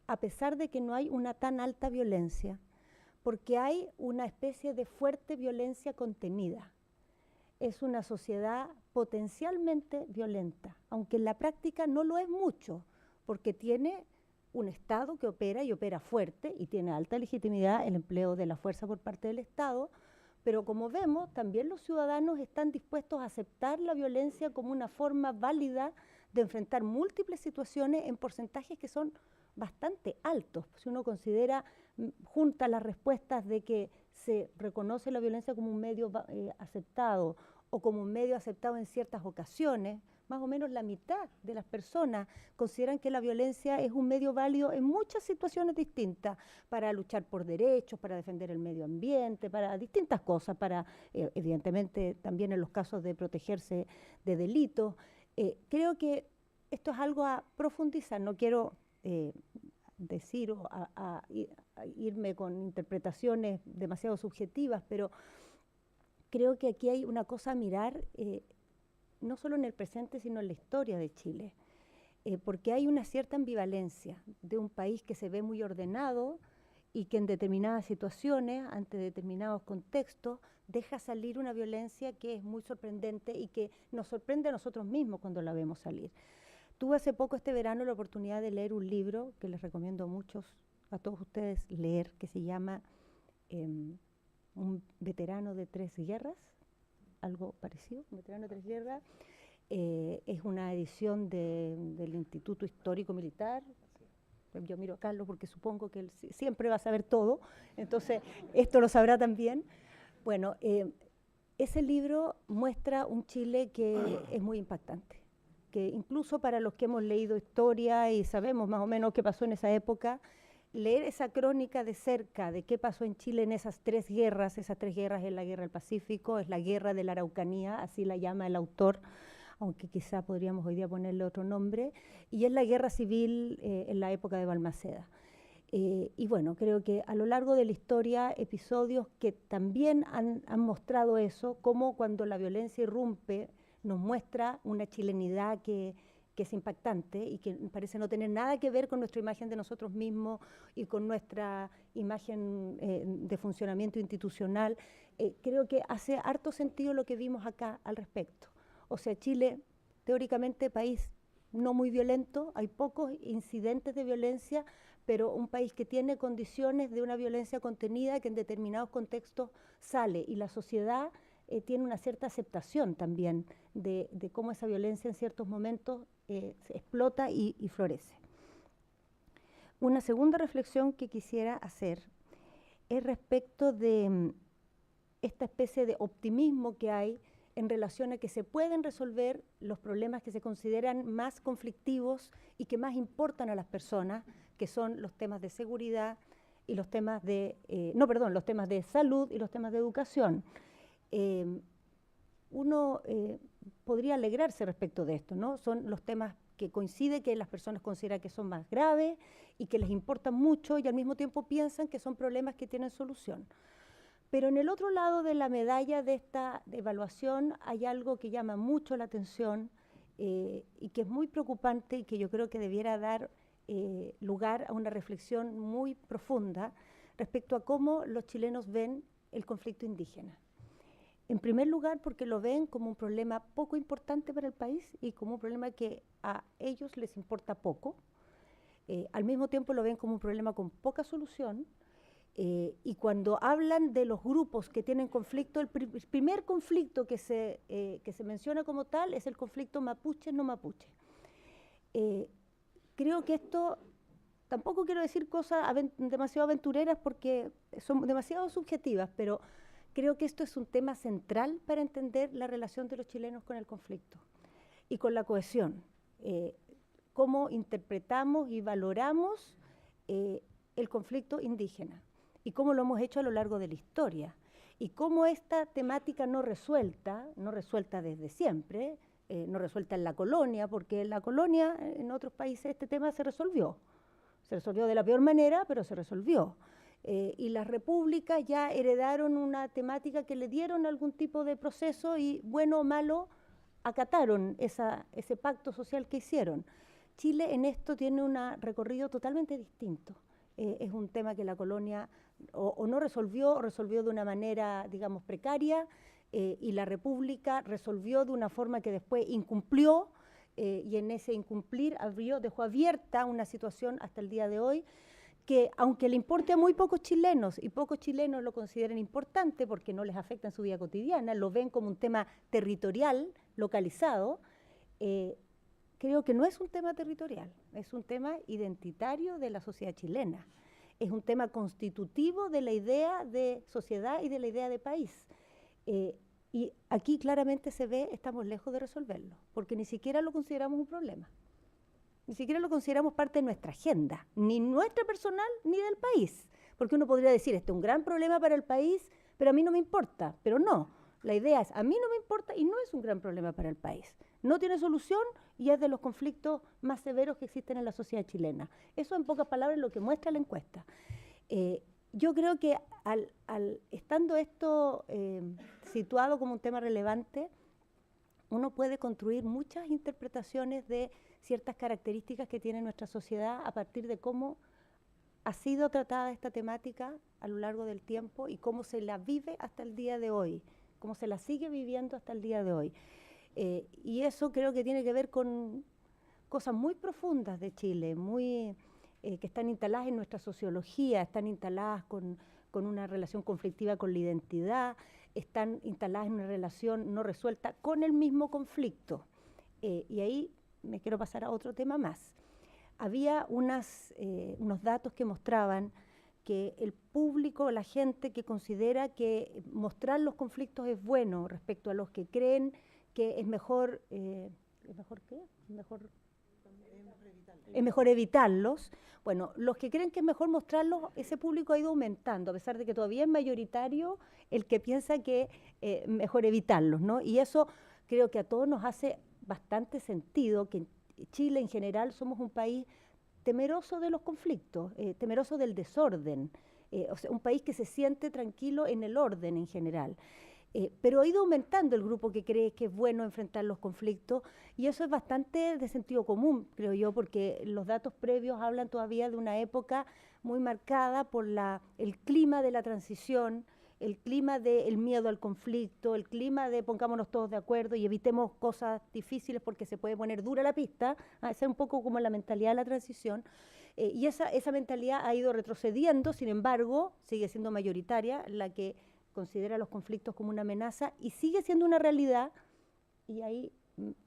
a pesar de que no hay una tan alta violencia, porque hay una especie de fuerte violencia contenida. Es una sociedad potencialmente violenta, aunque en la práctica no lo es mucho, porque tiene un Estado que opera y opera fuerte y tiene alta legitimidad el empleo de la fuerza por parte del Estado, pero como vemos, también los ciudadanos están dispuestos a aceptar la violencia como una forma válida de enfrentar múltiples situaciones en porcentajes que son bastante altos. Si uno considera, junta las respuestas de que se reconoce la violencia como un medio aceptado o como un medio aceptado en ciertas ocasiones, más o menos la mitad de las personas consideran que la violencia es un medio válido en muchas situaciones distintas, para luchar por derechos, para defender el medio ambiente, para distintas cosas, para evidentemente también en los casos de protegerse de delitos. Creo que esto es algo a profundizar, no quiero decir o a irme con interpretaciones demasiado subjetivas, pero creo que aquí hay una cosa a mirar, no solo en el presente, sino en la historia de Chile, porque hay una cierta ambivalencia de un país que se ve muy ordenado y que en determinadas situaciones, ante determinados contextos, deja salir una violencia que es muy sorprendente y que nos sorprende a nosotros mismos cuando la vemos salir. Tuve hace poco, este verano, la oportunidad de leer un libro que les recomiendo a todos ustedes leer, que se llama Un veterano de 3 guerras, algo parecido, Un veterano de 3 guerras. Es una edición del Instituto Histórico Militar. Yo miro a Carlos porque supongo que él siempre va a saber todo, entonces esto lo sabrá también. Bueno, ese libro muestra un Chile que es muy impactante, que incluso para los que hemos leído historia y sabemos más o menos qué pasó en esa época, leer esa crónica de cerca de qué pasó en Chile en esas 3 guerras, es la Guerra del Pacífico, es la Guerra de la Araucanía, así la llama el autor, aunque quizá podríamos hoy día ponerle otro nombre, y es la guerra civil en la época de Balmaceda. Y bueno, creo que a lo largo de la historia, episodios que también han mostrado eso, como cuando la violencia irrumpe, nos muestra una chilenidad que es impactante y que parece no tener nada que ver con nuestra imagen de nosotros mismos y con nuestra imagen de funcionamiento institucional. Creo que hace harto sentido lo que vimos acá al respecto. O sea, Chile, teóricamente, país no muy violento, hay pocos incidentes de violencia, pero un país que tiene condiciones de una violencia contenida que en determinados contextos sale, y la sociedad tiene una cierta aceptación también de cómo esa violencia en ciertos momentos se explota y florece. Una segunda reflexión que quisiera hacer es respecto de esta especie de optimismo que hay en relación a que se pueden resolver los problemas que se consideran más conflictivos y que más importan a las personas, que son los temas de seguridad y los temas de, los temas de salud y los temas de educación. Uno podría alegrarse respecto de esto, ¿no? Son los temas que coincide que las personas consideran que son más graves y que les importan mucho y al mismo tiempo piensan que son problemas que tienen solución. Pero en el otro lado de la medalla de esta evaluación hay algo que llama mucho la atención y que es muy preocupante y que yo creo que debiera dar lugar a una reflexión muy profunda respecto a cómo los chilenos ven el conflicto indígena. En primer lugar, porque lo ven como un problema poco importante para el país y como un problema que a ellos les importa poco. Al mismo tiempo lo ven como un problema con poca solución. Y cuando hablan de los grupos que tienen conflicto, el primer conflicto que se menciona como tal es el conflicto mapuche-no mapuche. Creo que esto, tampoco quiero decir cosas demasiado aventureras porque son demasiado subjetivas, pero creo que esto es un tema central para entender la relación de los chilenos con el conflicto y con la cohesión. Cómo interpretamos y valoramos el conflicto indígena y cómo lo hemos hecho a lo largo de la historia, y cómo esta temática no resuelta desde siempre, no resuelta en la colonia, porque en la colonia, en otros países, este tema se resolvió de la peor manera, pero se resolvió. Y las repúblicas ya heredaron una temática que le dieron algún tipo de proceso y, bueno o malo, acataron ese pacto social que hicieron. Chile en esto tiene un recorrido totalmente distinto. es un tema que la colonia o no resolvió, o resolvió de una manera, digamos, precaria, y la República resolvió de una forma que después incumplió, y en ese incumplir dejó abierta una situación hasta el día de hoy, que aunque le importe a muy pocos chilenos, y pocos chilenos lo consideren importante porque no les afecta en su vida cotidiana, lo ven como un tema territorial, localizado, creo que no es un tema territorial, es un tema identitario de la sociedad chilena, es un tema constitutivo de la idea de sociedad y de la idea de país. Y aquí claramente se ve, estamos lejos de resolverlo, porque ni siquiera lo consideramos un problema. Ni siquiera lo consideramos parte de nuestra agenda, ni nuestra personal, ni del país. Porque uno podría decir, este es un gran problema para el país, pero a mí no me importa. Pero no, la idea es, a mí no me importa y no es un gran problema para el país. No tiene solución y es de los conflictos más severos que existen en la sociedad chilena. Eso, en pocas palabras, es lo que muestra la encuesta. Yo creo que estando esto situado como un tema relevante, uno puede construir muchas interpretaciones de ciertas características que tiene nuestra sociedad a partir de cómo ha sido tratada esta temática a lo largo del tiempo y cómo se la vive hasta el día de hoy, cómo se la sigue viviendo hasta el día de hoy. Y eso creo que tiene que ver con cosas muy profundas de Chile, que están instaladas en nuestra sociología, están instaladas con una relación conflictiva con la identidad, están instaladas en una relación no resuelta con el mismo conflicto. Y ahí me quiero pasar a otro tema más. Había unos datos que mostraban que el público, la gente que considera que mostrar los conflictos es bueno respecto a los que creen que es mejor, ¿es mejor evitarlos. Bueno, los que creen que es mejor mostrarlos, ese público ha ido aumentando, a pesar de que todavía es mayoritario el que piensa que mejor evitarlos, ¿no? Y eso creo que a todos nos hace bastante sentido, que en Chile en general somos un país temeroso de los conflictos, temeroso del desorden, o sea, un país que se siente tranquilo en el orden en general. Pero ha ido aumentando el grupo que cree que es bueno enfrentar los conflictos y eso es bastante de sentido común, creo yo, porque los datos previos hablan todavía de una época muy marcada por el clima de la transición, el clima del miedo al conflicto, el clima de pongámonos todos de acuerdo y evitemos cosas difíciles porque se puede poner dura la pista, esa es un poco como la mentalidad de la transición. Y esa mentalidad ha ido retrocediendo, sin embargo, sigue siendo mayoritaria la que considera los conflictos como una amenaza y sigue siendo una realidad, y ahí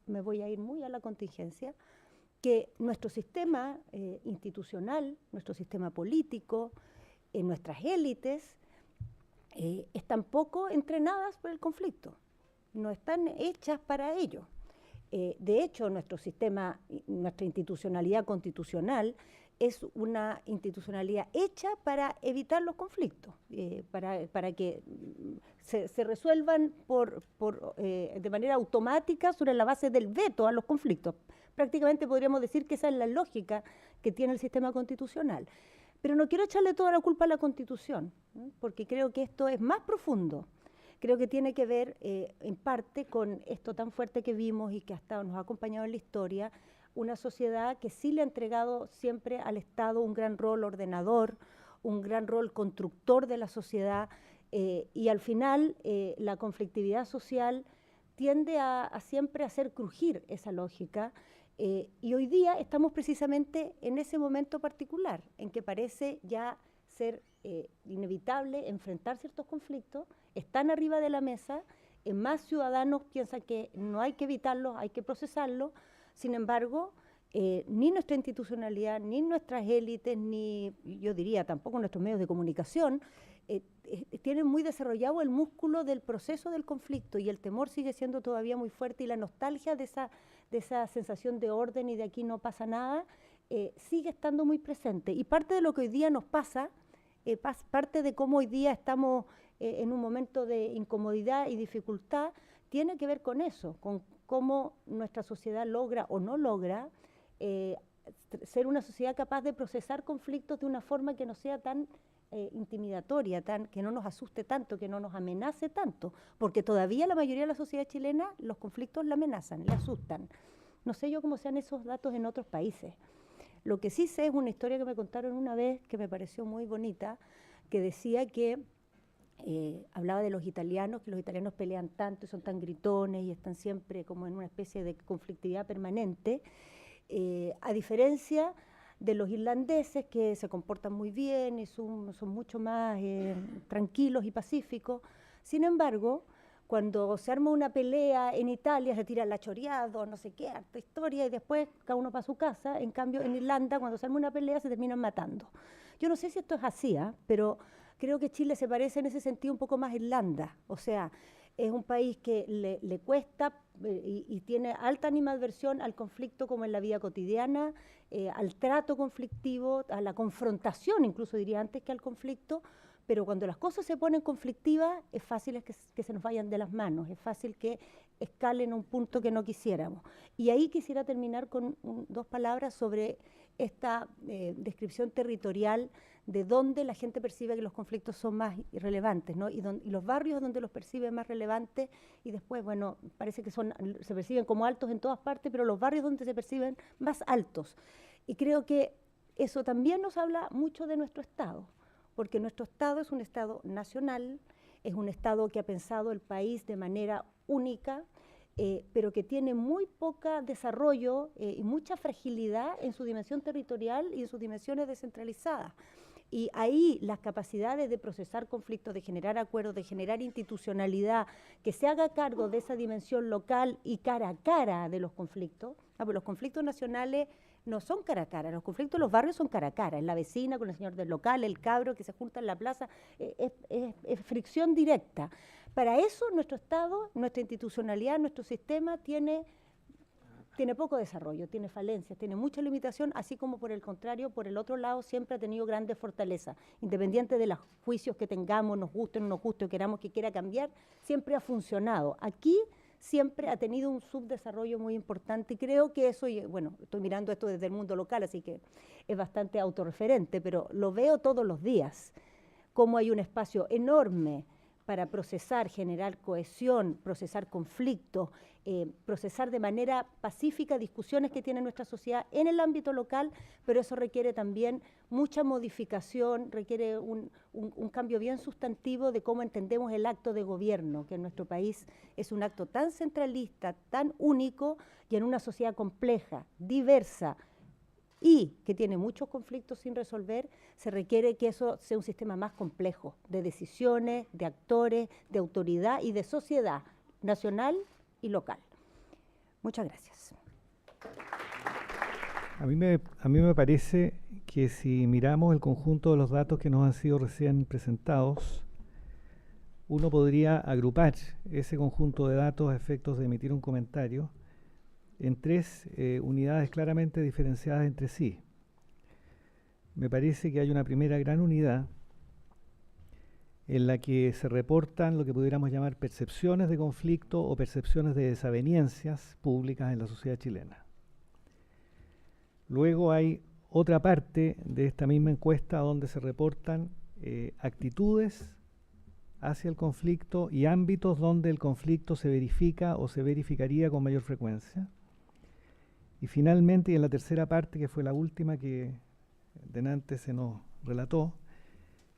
me voy a ir muy a la contingencia, que nuestro sistema institucional, nuestro sistema político, nuestras élites, están poco entrenadas por el conflicto, no están hechas para ello. De hecho, nuestro sistema, nuestra institucionalidad constitucional es una institucionalidad hecha para evitar los conflictos, para que se resuelvan de manera automática sobre la base del veto a los conflictos. Prácticamente podríamos decir que esa es la lógica que tiene el sistema constitucional. Pero no quiero echarle toda la culpa a la Constitución, porque creo que esto es más profundo. Creo que tiene que ver en parte con esto tan fuerte que vimos y que hasta nos ha acompañado en la historia, una sociedad que sí le ha entregado siempre al Estado un gran rol ordenador, un gran rol constructor de la sociedad, y al final la conflictividad social tiende a siempre hacer crujir esa lógica, y hoy día estamos precisamente en ese momento particular, en que parece ya ser inevitable enfrentar ciertos conflictos, están arriba de la mesa, más ciudadanos piensan que no hay que evitarlos, hay que procesarlos. Sin embargo, ni nuestra institucionalidad, ni nuestras élites, ni yo diría tampoco nuestros medios de comunicación, tienen muy desarrollado el músculo del proceso del conflicto y el temor sigue siendo todavía muy fuerte y la nostalgia de esa sensación de orden y de aquí no pasa nada, sigue estando muy presente. Y parte de lo que hoy día nos pasa, parte de cómo hoy día estamos en un momento de incomodidad y dificultad, tiene que ver con eso, con cómo nuestra sociedad logra o no logra ser una sociedad capaz de procesar conflictos de una forma que no sea tan intimidatoria, que no nos asuste tanto, que no nos amenace tanto, porque todavía la mayoría de la sociedad chilena los conflictos la amenazan, le asustan. No sé yo cómo sean esos datos en otros países, Lo que sí sé es una historia que me contaron una vez que me pareció muy bonita, que decía que hablaba de los italianos, que los italianos pelean tanto y son tan gritones y están siempre como en una especie de conflictividad permanente, a diferencia de los irlandeses, que se comportan muy bien y son mucho más tranquilos y pacíficos. Sin embargo, cuando se arma una pelea en Italia, se tira la choreado, no sé qué, harta historia, y después cada uno para su casa. En cambio, en Irlanda, cuando se arma una pelea, se terminan matando. Yo no sé si esto es así, pero creo que Chile se parece en ese sentido un poco más a Irlanda. O sea, es un país que le cuesta y tiene alta animadversión al conflicto como en la vida cotidiana, al trato conflictivo, a la confrontación, incluso diría antes que al conflicto, pero cuando las cosas se ponen conflictivas es fácil que se nos vayan de las manos, es fácil que escalen a un punto que no quisiéramos. Y ahí quisiera terminar con dos palabras sobre esta descripción territorial de dónde la gente percibe que los conflictos son más irrelevantes, ¿no? Y los barrios donde los percibe más relevantes, y después, bueno, parece que se perciben como altos en todas partes, pero los barrios donde se perciben más altos. Y creo que eso también nos habla mucho de nuestro Estado, porque nuestro Estado es un Estado nacional, es un Estado que ha pensado el país de manera única, pero que tiene muy poco desarrollo y mucha fragilidad en su dimensión territorial y en sus dimensiones descentralizadas. Y ahí las capacidades de procesar conflictos, de generar acuerdos, de generar institucionalidad, que se haga cargo de esa dimensión local y cara a cara de los conflictos. Porque los conflictos nacionales no son cara a cara, los conflictos de los barrios son cara a cara, es la vecina con el señor del local, el cabro que se junta en la plaza, es fricción directa. Para eso nuestro Estado, nuestra institucionalidad, nuestro sistema tiene poco desarrollo, tiene falencias, tiene mucha limitación, así como por el contrario, por el otro lado, siempre ha tenido grandes fortalezas. Independiente de los juicios que tengamos, nos guste o no nos guste, queramos que quiera cambiar, siempre ha funcionado. Aquí siempre ha tenido un subdesarrollo muy importante y creo que eso, y bueno, estoy mirando esto desde el mundo local, así que es bastante autorreferente, pero lo veo todos los días, cómo hay un espacio enorme para procesar, generar cohesión, procesar conflictos, procesar de manera pacífica discusiones que tiene nuestra sociedad en el ámbito local, pero eso requiere también mucha modificación, requiere un cambio bien sustantivo de cómo entendemos el acto de gobierno, que en nuestro país es un acto tan centralista, tan único, y en una sociedad compleja, diversa, y que tiene muchos conflictos sin resolver, se requiere que eso sea un sistema más complejo de decisiones, de actores, de autoridad y de sociedad nacional y local. Muchas gracias. A mí me parece que si miramos el conjunto de los datos que nos han sido recién presentados, uno podría agrupar ese conjunto de datos a efectos de emitir un comentario en tres unidades claramente diferenciadas entre sí. Me parece que hay una primera gran unidad en la que se reportan lo que pudiéramos llamar percepciones de conflicto o percepciones de desavenencias públicas en la sociedad chilena. Luego hay otra parte de esta misma encuesta donde se reportan actitudes hacia el conflicto y ámbitos donde el conflicto se verifica o se verificaría con mayor frecuencia. Y finalmente, y en la tercera parte, que fue la última que delante se nos relató,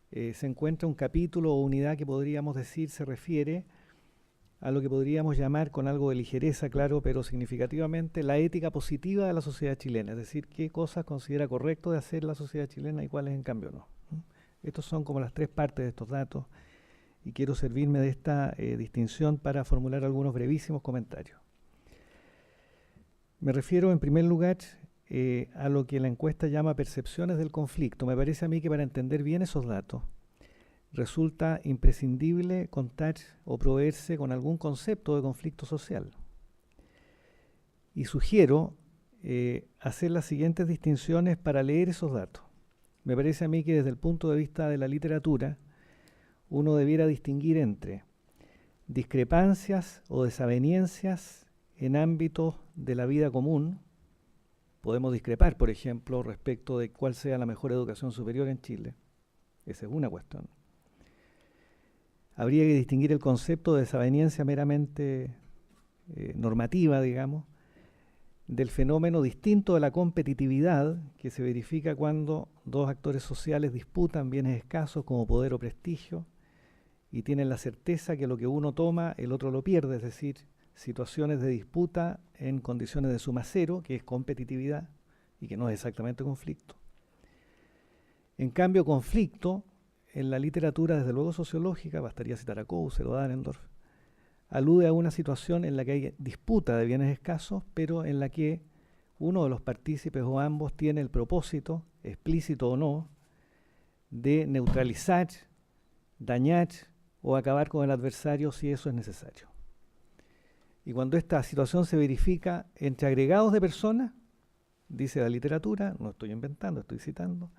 se encuentra un capítulo o unidad que podríamos decir se refiere a lo que podríamos llamar, con algo de ligereza, claro, pero significativamente, la ética positiva de la sociedad chilena, es decir, qué cosas considera correcto de hacer la sociedad chilena y cuáles en cambio no. Estos son como las tres partes de estos datos y quiero servirme de esta distinción para formular algunos brevísimos comentarios. Me refiero en primer lugar a lo que la encuesta llama percepciones del conflicto. Me parece a mí que para entender bien esos datos resulta imprescindible contar o proveerse con algún concepto de conflicto social. Y sugiero hacer las siguientes distinciones para leer esos datos. Me parece a mí que desde el punto de vista de la literatura uno debiera distinguir entre discrepancias o desavenencias en ámbitos de la vida común. Podemos discrepar, por ejemplo, respecto de cuál sea la mejor educación superior en Chile. Esa es una cuestión. Habría que distinguir el concepto de desaveniencia meramente normativa, digamos, del fenómeno distinto de la competitividad que se verifica cuando dos actores sociales disputan bienes escasos como poder o prestigio y tienen la certeza que lo que uno toma el otro lo pierde, es decir, situaciones de disputa en condiciones de suma cero, que es competitividad y que no es exactamente conflicto. En cambio, conflicto, en la literatura, desde luego sociológica, bastaría citar a Cousel o Dahrendorf, alude a una situación en la que hay disputa de bienes escasos, pero en la que uno de los partícipes o ambos tiene el propósito, explícito o no, de neutralizar, dañar o acabar con el adversario si eso es necesario. Y cuando esta situación se verifica entre agregados de personas, dice la literatura, no estoy inventando, estoy citando,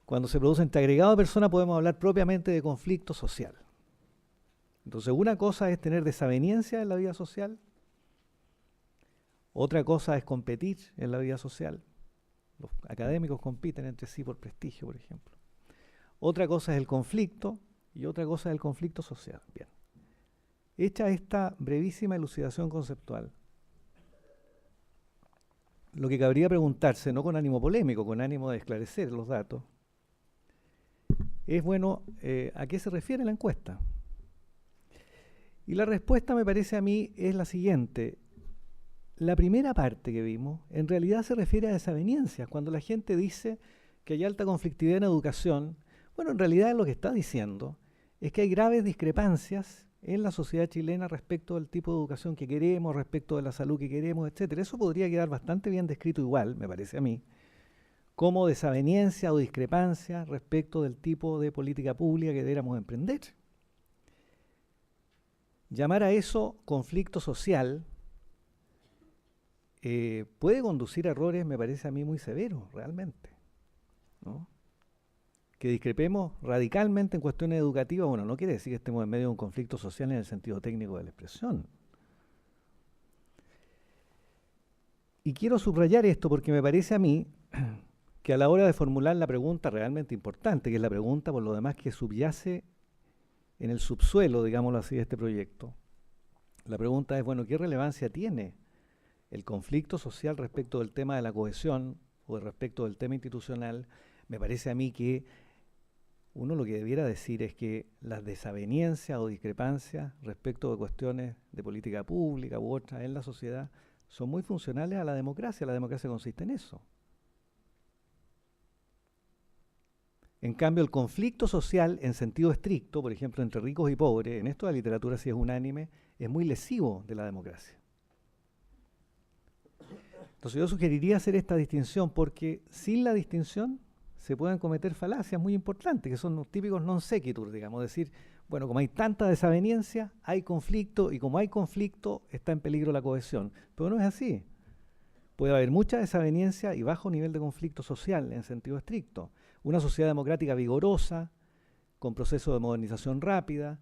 cuando se produce entre agregados de personas podemos hablar propiamente de conflicto social. Entonces, una cosa es tener desaveniencia en la vida social, otra cosa es competir en la vida social. Los académicos compiten entre sí por prestigio, por ejemplo. Otra cosa es el conflicto y otra cosa es el conflicto social. Bien. Hecha esta brevísima elucidación conceptual, lo que cabría preguntarse, no con ánimo polémico, con ánimo de esclarecer los datos, es, bueno, ¿a qué se refiere la encuesta? Y la respuesta, me parece a mí, es la siguiente. La primera parte que vimos, en realidad se refiere a desavenencias. Cuando la gente dice que hay alta conflictividad en educación, bueno, en realidad lo que está diciendo es que hay graves discrepancias en la sociedad chilena respecto del tipo de educación que queremos, respecto de la salud que queremos, etc. Eso podría quedar bastante bien descrito igual, me parece a mí, como desaveniencia o discrepancia respecto del tipo de política pública que deberíamos emprender. Llamar a eso conflicto social puede conducir a errores, me parece a mí, muy severos, realmente, ¿no? Que discrepemos radicalmente en cuestiones educativas, bueno, no quiere decir que estemos en medio de un conflicto social en el sentido técnico de la expresión. Y quiero subrayar esto porque me parece a mí que a la hora de formular la pregunta realmente importante, que es la pregunta por lo demás que subyace en el subsuelo, digámoslo así, de este proyecto, la pregunta es, bueno, ¿qué relevancia tiene el conflicto social respecto del tema de la cohesión o respecto del tema institucional? Me parece a mí que uno lo que debiera decir es que las desavenencias o discrepancias respecto de cuestiones de política pública u otras en la sociedad son muy funcionales a la democracia. La democracia consiste en eso. En cambio, el conflicto social en sentido estricto, por ejemplo, entre ricos y pobres, en esto la literatura sí es unánime, es muy lesivo de la democracia. Entonces yo sugeriría hacer esta distinción porque sin la distinción se pueden cometer falacias muy importantes, que son los típicos non sequitur, digamos, decir, bueno, como hay tanta desaveniencia, hay conflicto, y como hay conflicto, está en peligro la cohesión. Pero no es así. Puede haber mucha desaveniencia y bajo nivel de conflicto social en sentido estricto. Una sociedad democrática vigorosa, con procesos de modernización rápida,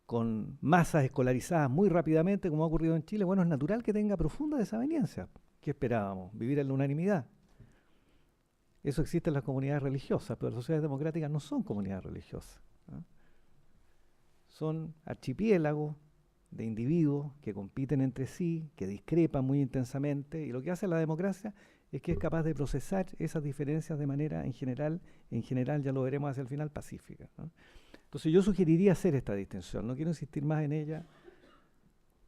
con masas escolarizadas muy rápidamente, como ha ocurrido en Chile, bueno, es natural que tenga profunda desaveniencia. ¿Qué esperábamos? Vivir en la unanimidad. Eso existe en las comunidades religiosas, pero las sociedades democráticas no son comunidades religiosas, ¿no? Son archipiélagos de individuos que compiten entre sí, que discrepan muy intensamente, y lo que hace la democracia es que es capaz de procesar esas diferencias de manera en general, ya lo veremos hacia el final, pacífica, ¿no? Entonces yo sugeriría hacer esta distinción, no quiero insistir más en ella,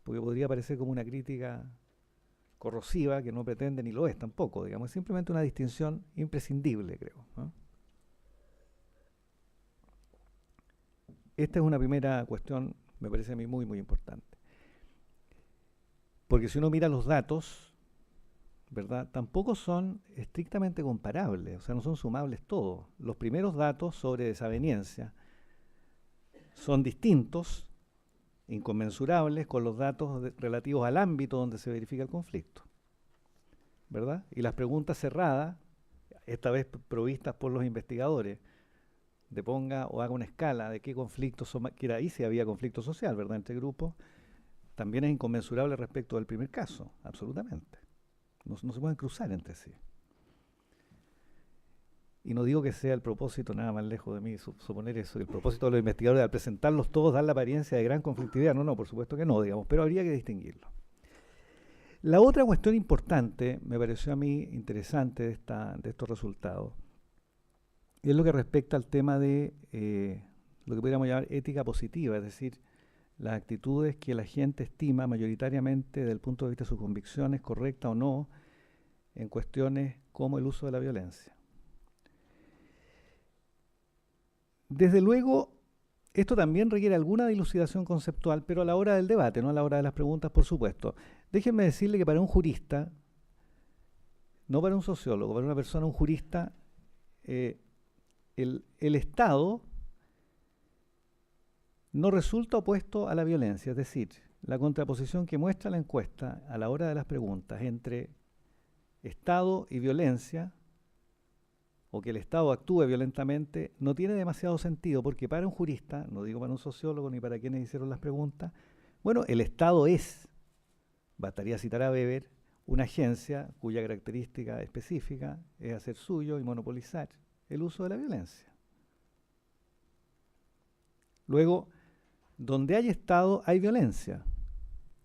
porque podría parecer como una crítica corrosiva que no pretende ni lo es tampoco, digamos, es simplemente una distinción imprescindible, creo, ¿no? Esta es una primera cuestión, me parece a mí muy, muy importante. Porque si uno mira los datos, ¿verdad?, tampoco son estrictamente comparables, o sea, no son sumables todos. Los primeros datos sobre desaveniencia son distintos, inconmensurables con los datos relativos al ámbito donde se verifica el conflicto, ¿verdad? Y las preguntas cerradas, esta vez provistas por los investigadores, de ponga o haga una escala de qué conflictos son, que era ahí si había conflicto social, ¿verdad?, entre grupos, también es inconmensurable respecto del primer caso, absolutamente. No se pueden cruzar entre sí. Y no digo que sea el propósito, nada más lejos de mí suponer eso, el propósito de los investigadores al presentarlos todos dar la apariencia de gran conflictividad. No, por supuesto que no, digamos, pero habría que distinguirlo. La otra cuestión importante, me pareció a mí interesante de estos resultados, es lo que respecta al tema de lo que podríamos llamar ética positiva, es decir, las actitudes que la gente estima mayoritariamente desde el punto de vista de sus convicciones, correcta o no, en cuestiones como el uso de la violencia. Desde luego, esto también requiere alguna dilucidación conceptual, pero a la hora del debate, no a la hora de las preguntas, por supuesto. Déjenme decirle que para un jurista, no para un sociólogo, para una persona, un jurista, el Estado no resulta opuesto a la violencia, es decir, la contraposición que muestra la encuesta a la hora de las preguntas entre Estado y violencia, o que el Estado actúe violentamente, no tiene demasiado sentido, porque para un jurista, no digo para un sociólogo ni para quienes hicieron las preguntas, bueno, el Estado es, bastaría citar a Weber, una agencia cuya característica específica es hacer suyo y monopolizar el uso de la violencia. Luego, donde hay Estado hay violencia,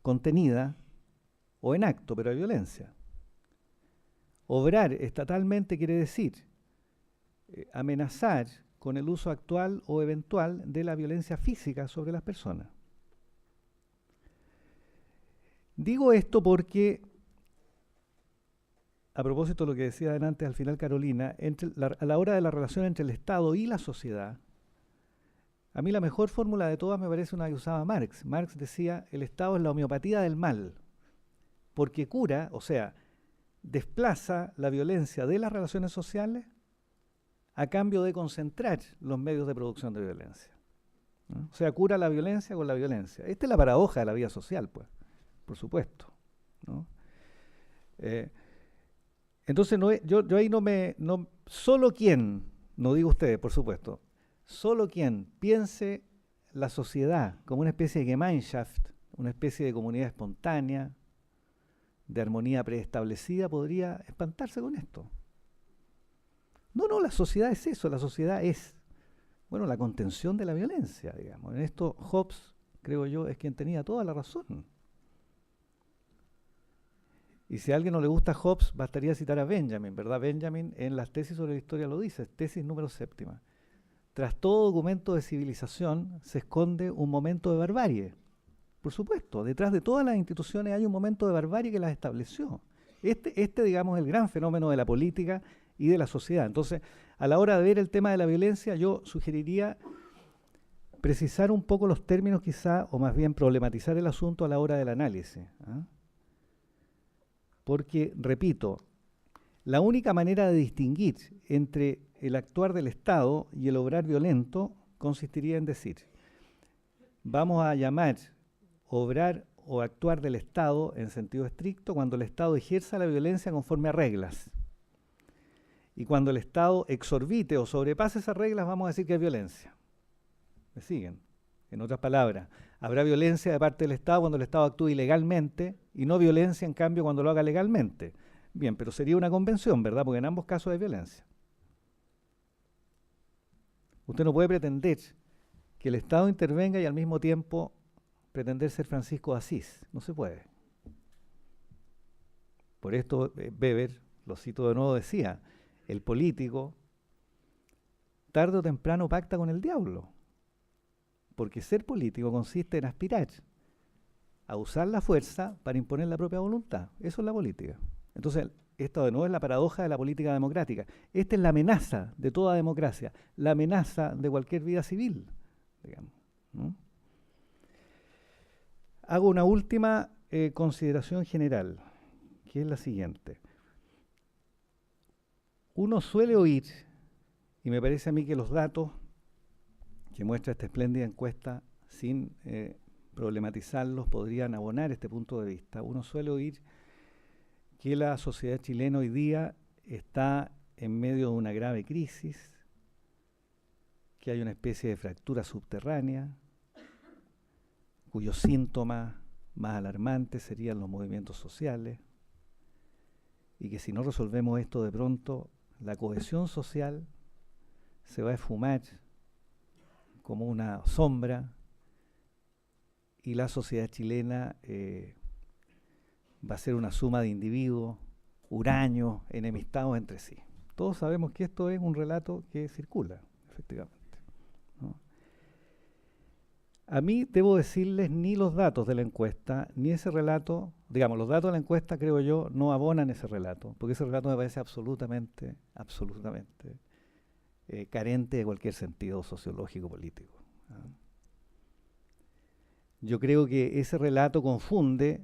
contenida o en acto, pero hay violencia. Obrar estatalmente quiere decir amenazar con el uso actual o eventual de la violencia física sobre las personas. Digo esto porque, a propósito de lo que decía antes al final Carolina, a la hora de la relación entre el Estado y la sociedad, a mí la mejor fórmula de todas me parece una que usaba Marx. Marx decía, el Estado es la homeopatía del mal, porque cura, o sea, desplaza la violencia de las relaciones sociales a cambio de concentrar los medios de producción de violencia, ¿no? O sea, cura la violencia con la violencia. Esta es la paradoja de la vida social, pues, por supuesto, ¿no? Entonces, yo ahí solo quien, no digo ustedes, por supuesto, solo quien piense la sociedad como una especie de Gemeinschaft, una especie de comunidad espontánea, de armonía preestablecida, podría espantarse con esto. No, la sociedad es eso, la sociedad es, bueno, la contención de la violencia, digamos. En esto Hobbes, creo yo, es quien tenía toda la razón. Y si a alguien no le gusta Hobbes, bastaría citar a Benjamin, ¿verdad? Benjamin en las tesis sobre la historia lo dice, tesis número 7. Tras todo documento de civilización se esconde un momento de barbarie. Por supuesto, detrás de todas las instituciones hay un momento de barbarie que las estableció. Digamos, es el gran fenómeno de la política y de la sociedad. Entonces, a la hora de ver el tema de la violencia, yo sugeriría precisar un poco los términos quizá, o más bien problematizar el asunto a la hora del análisis, ¿eh? Porque, repito, la única manera de distinguir entre el actuar del Estado y el obrar violento consistiría en decir, vamos a llamar obrar o actuar del Estado en sentido estricto cuando el Estado ejerza la violencia conforme a reglas. Y cuando el Estado exorbite o sobrepase esas reglas, vamos a decir que es violencia. ¿Me siguen? En otras palabras, habrá violencia de parte del Estado cuando el Estado actúe ilegalmente y no violencia, en cambio, cuando lo haga legalmente. Bien, pero sería una convención, ¿verdad? Porque en ambos casos hay violencia. Usted no puede pretender que el Estado intervenga y al mismo tiempo pretender ser Francisco de Asís. No se puede. Por esto Weber, lo cito de nuevo, decía, el político tarde o temprano pacta con el diablo, porque ser político consiste en aspirar a usar la fuerza para imponer la propia voluntad. Eso es la política. Entonces, esto de nuevo es la paradoja de la política democrática. Esta es la amenaza de toda democracia, la amenaza de cualquier vida civil, digamos, ¿no? Hago una última consideración general, que es la siguiente. Uno suele oír, y me parece a mí que los datos que muestra esta espléndida encuesta, sin problematizarlos, podrían abonar este punto de vista. Uno suele oír que la sociedad chilena hoy día está en medio de una grave crisis, que hay una especie de fractura subterránea, cuyos síntomas más alarmantes serían los movimientos sociales, y que si no resolvemos esto de pronto, la cohesión social se va a esfumar como una sombra y la sociedad chilena va a ser una suma de individuos, huraños, enemistados entre sí. Todos sabemos que esto es un relato que circula, efectivamente, ¿no? A mí, debo decirles, ni los datos de la encuesta, ni ese relato, digamos, los datos de la encuesta, creo yo, no abonan ese relato, porque ese relato me parece absolutamente carente de cualquier sentido sociológico político, ¿no? Yo creo que ese relato confunde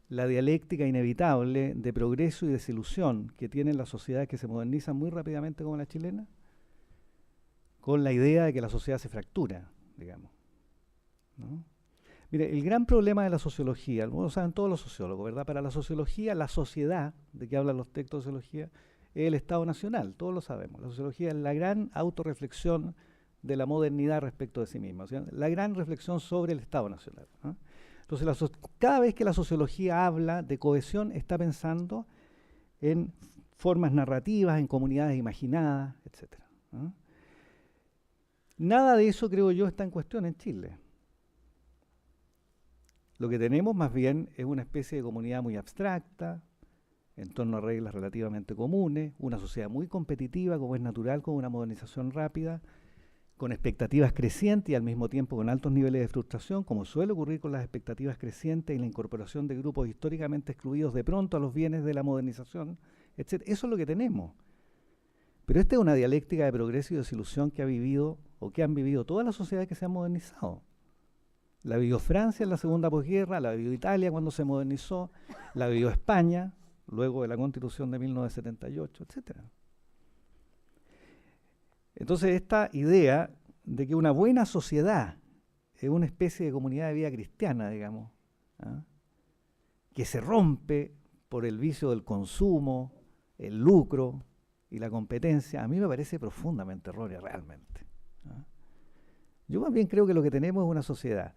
la dialéctica inevitable de progreso y desilusión que tienen las sociedades que se modernizan muy rápidamente como la chilena, con la idea de que la sociedad se fractura, digamos, ¿no? Mire, el gran problema de la sociología, lo saben todos los sociólogos, ¿verdad? Para la sociología, la sociedad, de que hablan los textos de sociología, es el Estado nacional, todos lo sabemos. La sociología es la gran autorreflexión de la modernidad respecto de sí misma, o sea, la gran reflexión sobre el Estado nacional, ¿no? Entonces, cada vez que la sociología habla de cohesión, está pensando en formas narrativas, en comunidades imaginadas, etc., ¿no? Nada de eso, creo yo, está en cuestión en Chile. Lo que tenemos más bien es una especie de comunidad muy abstracta, en torno a reglas relativamente comunes, una sociedad muy competitiva, como es natural, con una modernización rápida, con expectativas crecientes y al mismo tiempo con altos niveles de frustración, como suele ocurrir con las expectativas crecientes y la incorporación de grupos históricamente excluidos de pronto a los bienes de la modernización, etc. Eso es lo que tenemos. Pero esta es una dialéctica de progreso y desilusión que ha vivido, o que han vivido todas las sociedades que se han modernizado. La vivió Francia en la segunda posguerra, la vivió Italia cuando se modernizó, la vivió España, luego de la Constitución de 1978, etc. Entonces, esta idea de que una buena sociedad es una especie de comunidad de vida cristiana, digamos, ¿ah?, que se rompe por el vicio del consumo, el lucro y la competencia, a mí me parece profundamente errónea realmente, ¿ah? Yo más bien creo que lo que tenemos es una sociedad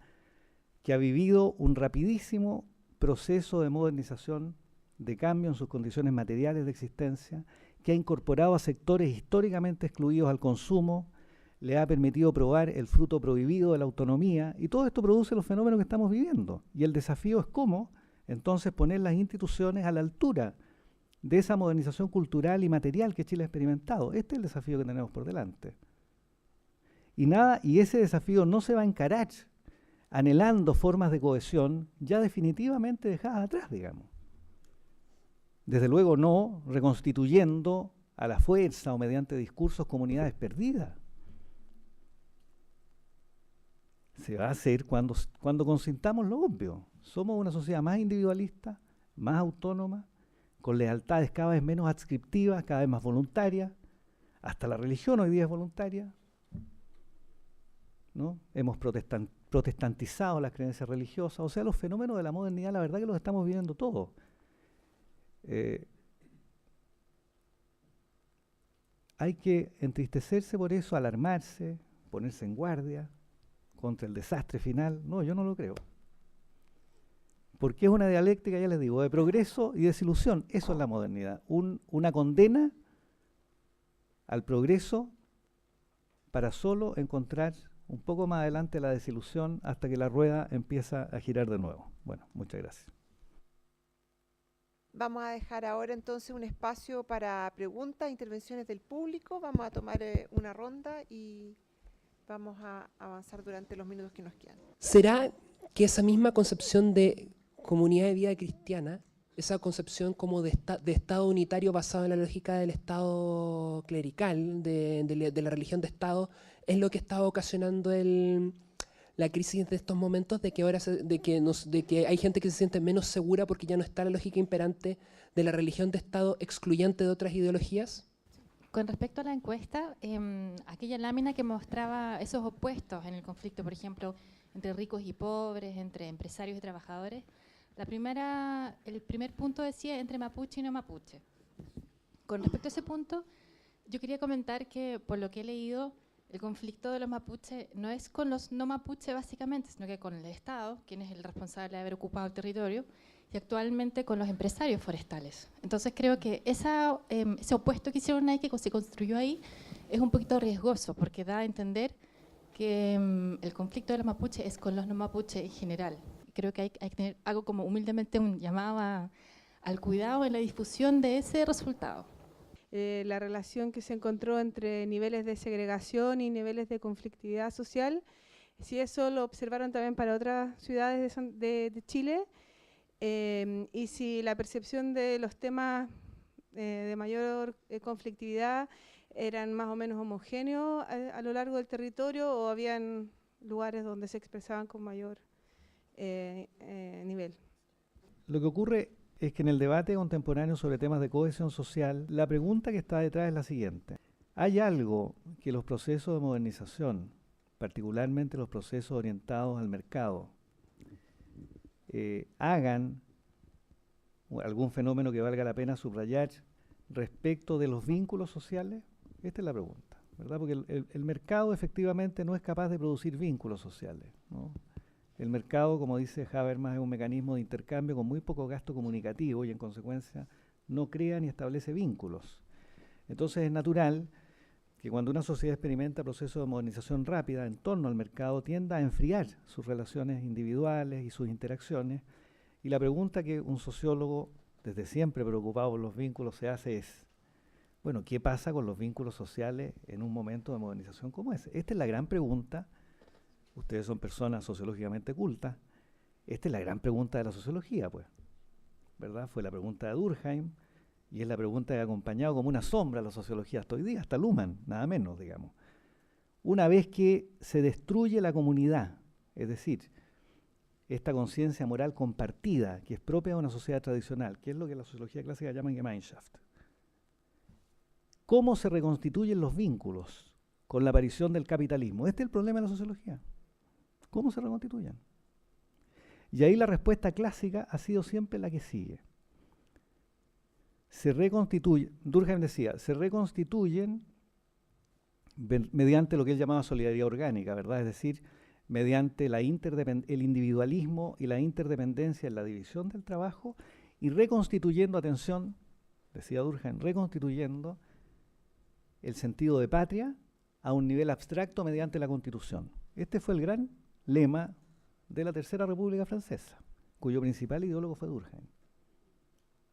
que ha vivido un rapidísimo proceso de modernización, de cambio en sus condiciones materiales de existencia, que ha incorporado a sectores históricamente excluidos al consumo, le ha permitido probar el fruto prohibido de la autonomía, y todo esto produce los fenómenos que estamos viviendo. Y el desafío es cómo, entonces, poner las instituciones a la altura de esa modernización cultural y material que Chile ha experimentado. Este es el desafío que tenemos por delante. Y ese desafío no se va a encarar anhelando formas de cohesión ya definitivamente dejadas atrás, digamos. Desde luego no reconstituyendo a la fuerza o mediante discursos comunidades perdidas. Se va a hacer cuando consintamos lo obvio. Somos una sociedad más individualista, más autónoma, con lealtades cada vez menos adscriptivas, cada vez más voluntarias. Hasta la religión hoy día es voluntaria, ¿no? Hemos protestantizado las creencias religiosas. O sea, los fenómenos de la modernidad, la verdad que los estamos viviendo todos. Hay que entristecerse por eso, alarmarse, ponerse en guardia contra el desastre final. No, yo no lo creo. Porque es una dialéctica, ya les digo, de progreso y desilusión. Eso es la modernidad. Una condena al progreso para solo encontrar un poco más adelante la desilusión hasta que la rueda empieza a girar de nuevo. Bueno, muchas gracias. Vamos a dejar ahora entonces un espacio para preguntas, intervenciones del público. Vamos a tomar una ronda y vamos a avanzar durante los minutos que nos quedan. ¿Será que esa misma concepción de comunidad de vida cristiana, esa concepción como de Estado unitario basado en la lógica del Estado clerical, de la religión de Estado, es lo que está ocasionando la crisis de estos momentos, de que ahora de que hay gente que se siente menos segura porque ya no está la lógica imperante de la religión de Estado excluyente de otras ideologías? Con respecto a la encuesta, aquella lámina que mostraba esos opuestos en el conflicto, por ejemplo, entre ricos y pobres, entre empresarios y trabajadores, el primer punto decía entre mapuche y no mapuche. Con respecto a ese punto, yo quería comentar que, por lo que he leído, el conflicto de los mapuches no es con los no mapuches básicamente, sino que con el Estado, quien es el responsable de haber ocupado el territorio, y actualmente con los empresarios forestales. Entonces creo que ese opuesto que hicieron ahí, que se construyó ahí, es un poquito riesgoso, porque da a entender que el conflicto de los mapuches es con los no mapuches en general, creo que hay que tener algo como humildemente un llamado al cuidado en la difusión de ese resultado. La relación que se encontró entre niveles de segregación y niveles de conflictividad social, si eso lo observaron también para otras ciudades de Chile, y si la percepción de los temas de mayor conflictividad eran más o menos homogéneos a lo largo del territorio, o habían lugares donde se expresaban con mayor nivel. Lo que ocurre es que en el debate contemporáneo sobre temas de cohesión social, la pregunta que está detrás es la siguiente. ¿Hay algo que los procesos de modernización, particularmente los procesos orientados al mercado, hagan algún fenómeno que valga la pena subrayar respecto de los vínculos sociales? Esta es la pregunta, ¿verdad? Porque el mercado efectivamente no es capaz de producir vínculos sociales, ¿no? El mercado, como dice Habermas, es un mecanismo de intercambio con muy poco gasto comunicativo y en consecuencia no crea ni establece vínculos. Entonces es natural que cuando una sociedad experimenta procesos de modernización rápida en torno al mercado tienda a enfriar sus relaciones individuales y sus interacciones, y la pregunta que un sociólogo desde siempre preocupado por los vínculos se hace es, bueno, ¿qué pasa con los vínculos sociales en un momento de modernización como ese? Esta es la gran pregunta. Ustedes son personas sociológicamente cultas. Esta es la gran pregunta de la sociología, pues, ¿verdad? Fue la pregunta de Durkheim y es la pregunta que ha acompañado como una sombra a la sociología hasta hoy día, hasta Luhmann, nada menos, digamos. Una vez que se destruye la comunidad, es decir, esta conciencia moral compartida que es propia de una sociedad tradicional, que es lo que la sociología clásica llama Gemeinschaft. ¿Cómo se reconstituyen los vínculos con la aparición del capitalismo? Este es el problema de la sociología. ¿Cómo se reconstituyen? Y ahí la respuesta clásica ha sido siempre la que sigue. Se reconstituye, Durkheim decía, se reconstituyen mediante lo que él llamaba solidaridad orgánica, ¿verdad? Es decir, mediante el individualismo y la interdependencia en la división del trabajo y reconstituyendo, atención, decía Durkheim, reconstituyendo el sentido de patria a un nivel abstracto mediante la Constitución. Este fue el gran lema de la Tercera República Francesa, cuyo principal ideólogo fue Durkheim,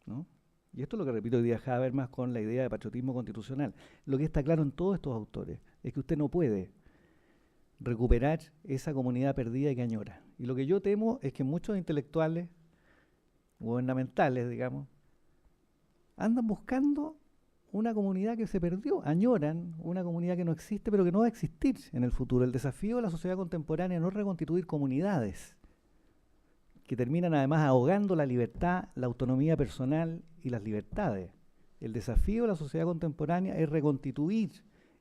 ¿no? Y esto es lo que repito hoy día Habermas con la idea de patriotismo constitucional. Lo que está claro en todos estos autores es que usted no puede recuperar esa comunidad perdida y que añora. Y lo que yo temo es que muchos intelectuales gubernamentales, digamos, andan buscando una comunidad que se perdió, añoran una comunidad que no existe, pero que no va a existir en el futuro. El desafío de la sociedad contemporánea no es reconstituir comunidades que terminan además ahogando la libertad, la autonomía personal y las libertades. El desafío de la sociedad contemporánea es reconstituir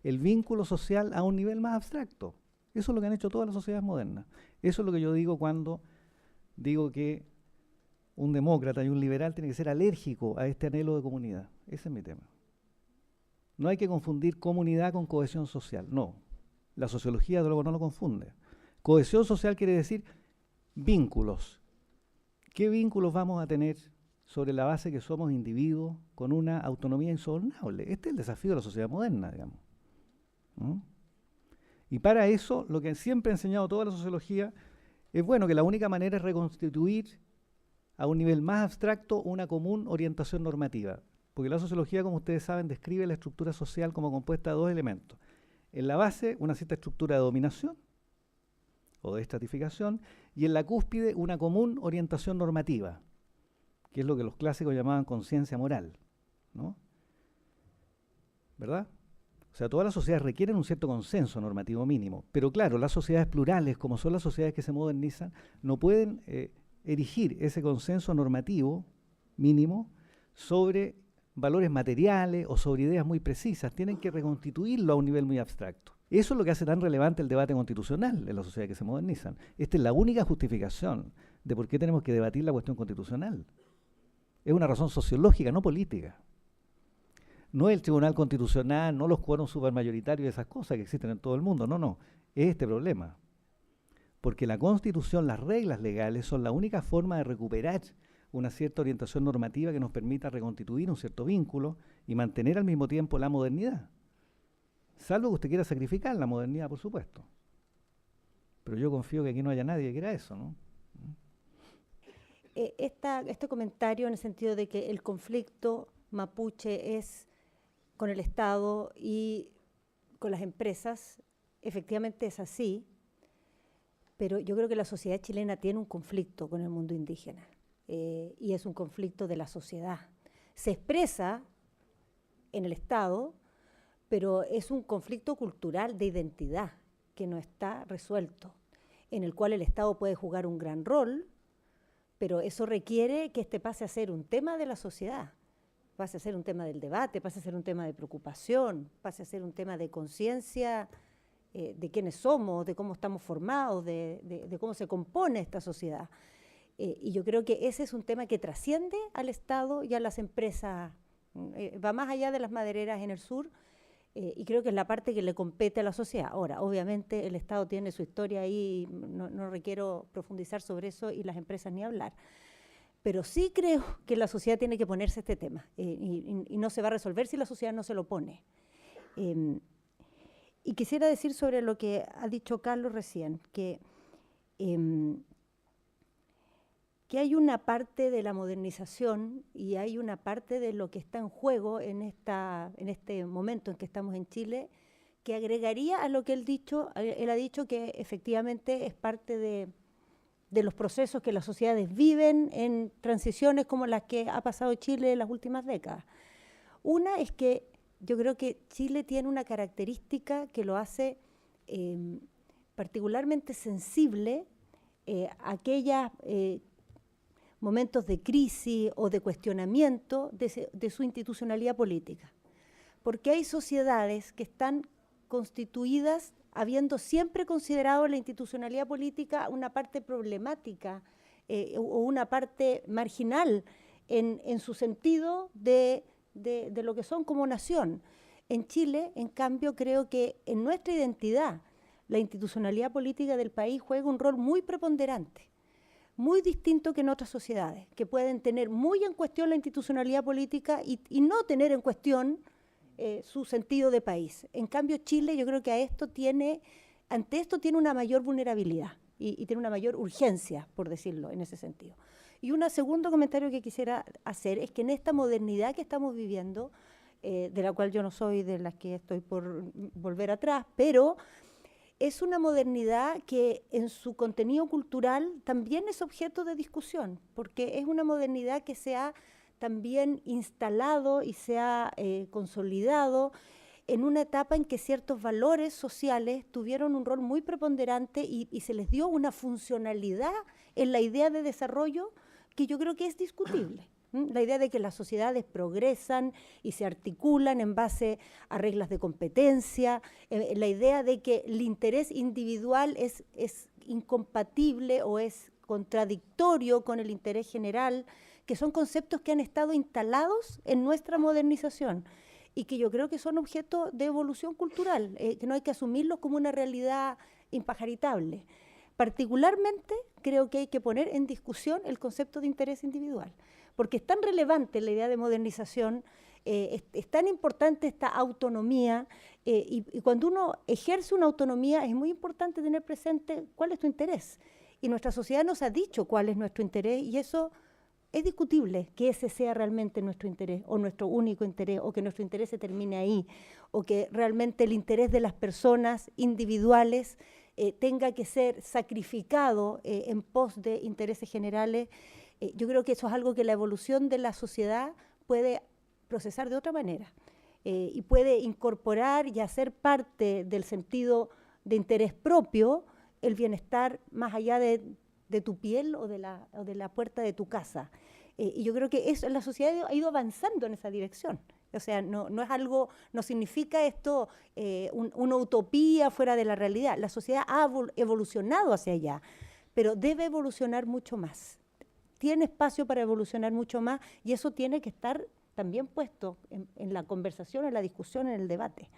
el vínculo social a un nivel más abstracto. Eso es lo que han hecho todas las sociedades modernas. Eso es lo que yo digo cuando digo que un demócrata y un liberal tiene que ser alérgico a este anhelo de comunidad. Ese es mi tema. No hay que confundir comunidad con cohesión social. No. La sociología, de luego, no lo confunde. Cohesión social quiere decir vínculos. ¿Qué vínculos vamos a tener sobre la base que somos individuos con una autonomía insobornable? Este es el desafío de la sociedad moderna, digamos. ¿Mm? Y para eso, lo que siempre ha enseñado toda la sociología es, bueno, que la única manera es reconstituir a un nivel más abstracto una común orientación normativa. Porque la sociología, como ustedes saben, describe la estructura social como compuesta de dos elementos. En la base, una cierta estructura de dominación o de estratificación, y en la cúspide, una común orientación normativa, que es lo que los clásicos llamaban conciencia moral, ¿no? ¿Verdad? O sea, todas las sociedades requieren un cierto consenso normativo mínimo, pero claro, las sociedades plurales, como son las sociedades que se modernizan, no pueden erigir ese consenso normativo mínimo sobre valores materiales o sobre ideas muy precisas, tienen que reconstituirlo a un nivel muy abstracto. Eso es lo que hace tan relevante el debate constitucional en las sociedades que se modernizan. Esta es la única justificación de por qué tenemos que debatir la cuestión constitucional. Es una razón sociológica, no política. No es el Tribunal Constitucional, no los quórums supermayoritarios y esas cosas que existen en todo el mundo, no. Es este problema. Porque la Constitución, las reglas legales son la única forma de recuperar una cierta orientación normativa que nos permita reconstituir un cierto vínculo y mantener al mismo tiempo la modernidad. Salvo que usted quiera sacrificar la modernidad, por supuesto. Pero yo confío que aquí no haya nadie que quiera eso, ¿no? este comentario en el sentido de que el conflicto mapuche es con el Estado y con las empresas, efectivamente es así, pero yo creo que la sociedad chilena tiene un conflicto con el mundo indígena, y es un conflicto de la sociedad. Se expresa en el Estado, pero es un conflicto cultural de identidad que no está resuelto, en el cual el Estado puede jugar un gran rol, pero eso requiere que este pase a ser un tema de la sociedad, pase a ser un tema del debate, pase a ser un tema de preocupación, pase a ser un tema de conciencia de quiénes somos, de cómo estamos formados, de cómo se compone esta sociedad. Y yo creo que ese es un tema que trasciende al Estado y a las empresas, va más allá de las madereras en el sur, y creo que es la parte que le compete a la sociedad. Ahora, obviamente el Estado tiene su historia ahí, no requiero profundizar sobre eso, y las empresas ni hablar. Pero sí creo que la sociedad tiene que ponerse este tema, y no se va a resolver si la sociedad no se lo pone. Y quisiera decir sobre lo que ha dicho Carlos recién, que hay una parte de la modernización y hay una parte de lo que está en juego en este momento en que estamos en Chile, que agregaría a lo que él ha dicho que efectivamente es parte de los procesos que las sociedades viven en transiciones como las que ha pasado Chile en las últimas décadas. Una es que yo creo que Chile tiene una característica que lo hace particularmente sensible a aquellos momentos de crisis o de cuestionamiento de su institucionalidad política. Porque hay sociedades que están constituidas habiendo siempre considerado la institucionalidad política una parte problemática o una parte marginal en su sentido de lo que son como nación. En Chile, en cambio, creo que en nuestra identidad la institucionalidad política del país juega un rol muy preponderante, muy distinto que en otras sociedades, que pueden tener muy en cuestión la institucionalidad política y no tener en cuestión su sentido de país. En cambio, Chile, yo creo que ante esto tiene una mayor vulnerabilidad y tiene una mayor urgencia, por decirlo en ese sentido. Y un segundo comentario que quisiera hacer es que en esta modernidad que estamos viviendo, de la cual yo no soy de las que estoy por volver atrás, pero es una modernidad que en su contenido cultural también es objeto de discusión, porque es una modernidad que se ha también instalado y se ha consolidado en una etapa en que ciertos valores sociales tuvieron un rol muy preponderante y se les dio una funcionalidad en la idea de desarrollo que yo creo que es discutible. La idea de que las sociedades progresan y se articulan en base a reglas de competencia, la idea de que el interés individual es incompatible o es contradictorio con el interés general, que son conceptos que han estado instalados en nuestra modernización y que yo creo que son objeto de evolución cultural, que no hay que asumirlos como una realidad impajaritable. Particularmente creo que hay que poner en discusión el concepto de interés individual, porque es tan relevante la idea de modernización, es tan importante esta autonomía, y cuando uno ejerce una autonomía es muy importante tener presente cuál es tu interés. Y nuestra sociedad nos ha dicho cuál es nuestro interés, y eso es discutible, que ese sea realmente nuestro interés, o nuestro único interés, o que nuestro interés se termine ahí, o que realmente el interés de las personas individuales tenga que ser sacrificado en pos de intereses generales. Yo creo que eso es algo que la evolución de la sociedad puede procesar de otra manera y puede incorporar y hacer parte del sentido de interés propio el bienestar más allá de tu piel o de la puerta de tu casa. Y yo creo que eso, la sociedad ha ido avanzando en esa dirección. O sea, no es algo, no significa esto una utopía fuera de la realidad. La sociedad ha evolucionado hacia allá, pero debe evolucionar mucho más. Tiene espacio para evolucionar mucho más y eso tiene que estar también puesto en la conversación, en la discusión, en el debate.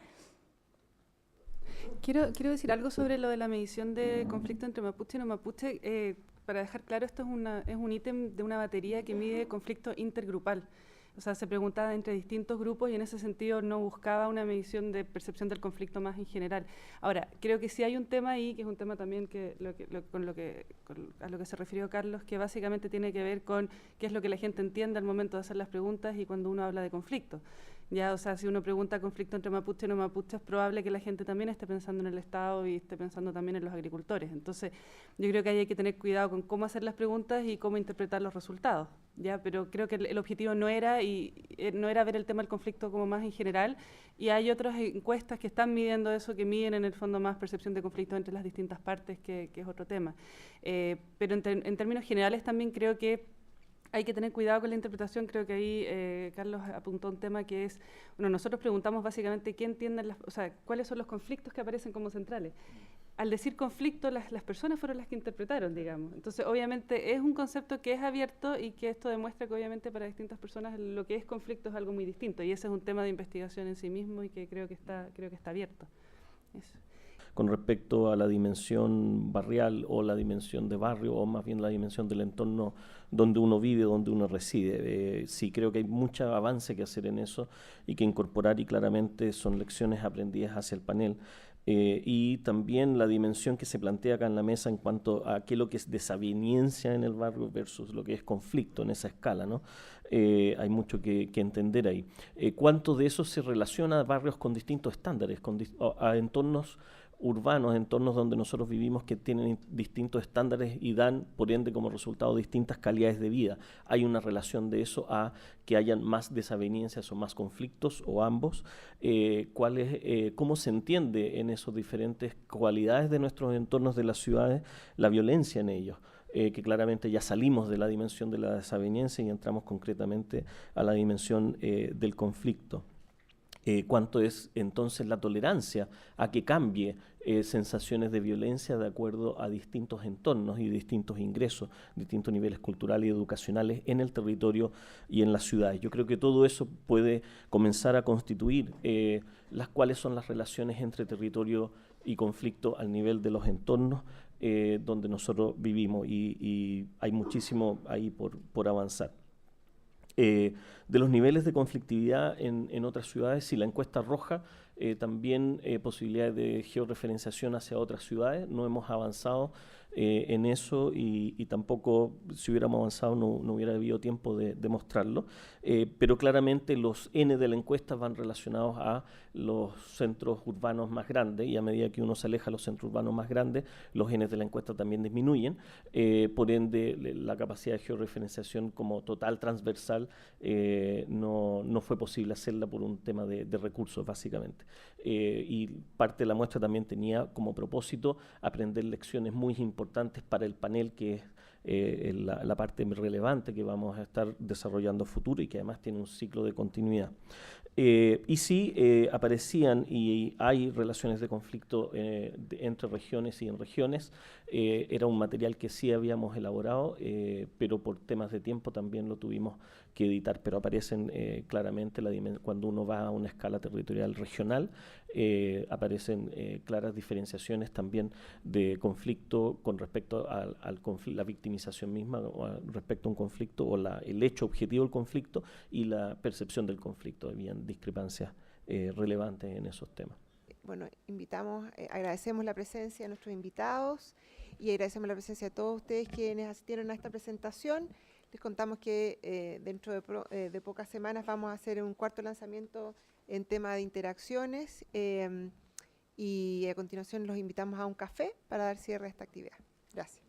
Quiero decir algo sobre lo de la medición de conflicto entre mapuche y no mapuche. Para dejar claro, esto es un ítem de una batería que mide conflicto intergrupal. O sea, se preguntaba entre distintos grupos y en ese sentido no buscaba una medición de percepción del conflicto más en general. Ahora, creo que sí hay un tema ahí, que es un tema también a lo que se refirió Carlos, que básicamente tiene que ver con qué es lo que la gente entiende al momento de hacer las preguntas y cuando uno habla de conflicto. Ya, o sea, si uno pregunta conflicto entre mapuche y no mapuche, es probable que la gente también esté pensando en el Estado y esté pensando también en los agricultores. Entonces, yo creo que ahí hay que tener cuidado con cómo hacer las preguntas y cómo interpretar los resultados. Ya, pero creo que el objetivo no era ver el tema del conflicto como más en general, y hay otras encuestas que están midiendo eso, que miden en el fondo más percepción de conflicto entre las distintas partes, que es otro tema. Pero en términos generales también creo que hay que tener cuidado con la interpretación. Creo que ahí Carlos apuntó un tema que es, bueno, nosotros preguntamos básicamente qué entienden, o sea, cuáles son los conflictos que aparecen como centrales. Al decir conflicto, las personas fueron las que interpretaron, digamos. Entonces, obviamente, es un concepto que es abierto y que esto demuestra que, obviamente, para distintas personas lo que es conflicto es algo muy distinto. Y ese es un tema de investigación en sí mismo y que creo que está abierto. Eso. Con respecto a la dimensión barrial o la dimensión de barrio, o más bien la dimensión del entorno donde uno vive, donde uno reside. Sí, creo que hay mucho avance que hacer en eso y que incorporar, y claramente son lecciones aprendidas hacia el panel. Y también la dimensión que se plantea acá en la mesa en cuanto a qué es lo que es desaveniencia en el barrio versus lo que es conflicto en esa escala, ¿no? Hay mucho que entender ahí. ¿Cuánto de eso se relaciona a barrios con distintos estándares, a entornos urbanos, entornos donde nosotros vivimos, que tienen distintos estándares y dan, por ende, como resultado, distintas calidades de vida? Hay una relación de eso a que hayan más desavenencias o más conflictos, o ambos. ¿Cómo se entiende en esos diferentes cualidades de nuestros entornos de las ciudades la violencia en ellos? Que claramente ya salimos de la dimensión de la desaveniencia y entramos concretamente a la dimensión del conflicto. ¿Cuánto es entonces la tolerancia a que cambie sensaciones de violencia de acuerdo a distintos entornos y distintos ingresos, distintos niveles culturales y educacionales en el territorio y en las ciudades? Yo creo que todo eso puede comenzar a constituir cuáles son las relaciones entre territorio y conflicto al nivel de los entornos donde nosotros vivimos, y hay muchísimo ahí por avanzar. De los niveles de conflictividad en otras ciudades, si la encuesta arroja también posibilidades de georreferenciación hacia otras ciudades. No hemos avanzado en eso, y tampoco, si hubiéramos avanzado, no hubiera habido tiempo de mostrarlo. Pero claramente los N de la encuesta van relacionados a los centros urbanos más grandes, y a medida que uno se aleja de los centros urbanos más grandes, los N de la encuesta también disminuyen. Por ende, la capacidad de georreferenciación como total transversal no fue posible hacerla por un tema de recursos, básicamente. Y parte de la muestra también tenía como propósito aprender lecciones muy importantes para el panel, que es la parte relevante que vamos a estar desarrollando a futuro, y que además tiene un ciclo de continuidad. Y sí, aparecían y hay relaciones de conflicto entre regiones y en regiones. Era un material que sí habíamos elaborado, pero por temas de tiempo también lo tuvimos que editar, pero aparecen claramente cuando uno va a una escala territorial regional, aparecen claras diferenciaciones también de conflicto con respecto a la victimización misma, respecto a un conflicto, o el hecho objetivo del conflicto y la percepción del conflicto. Habían discrepancias relevantes en esos temas. Bueno, agradecemos la presencia de nuestros invitados y agradecemos la presencia de todos ustedes quienes asistieron a esta presentación. Les contamos que dentro de pocas semanas vamos a hacer un cuarto lanzamiento en tema de interacciones, y a continuación los invitamos a un café para dar cierre a esta actividad. Gracias.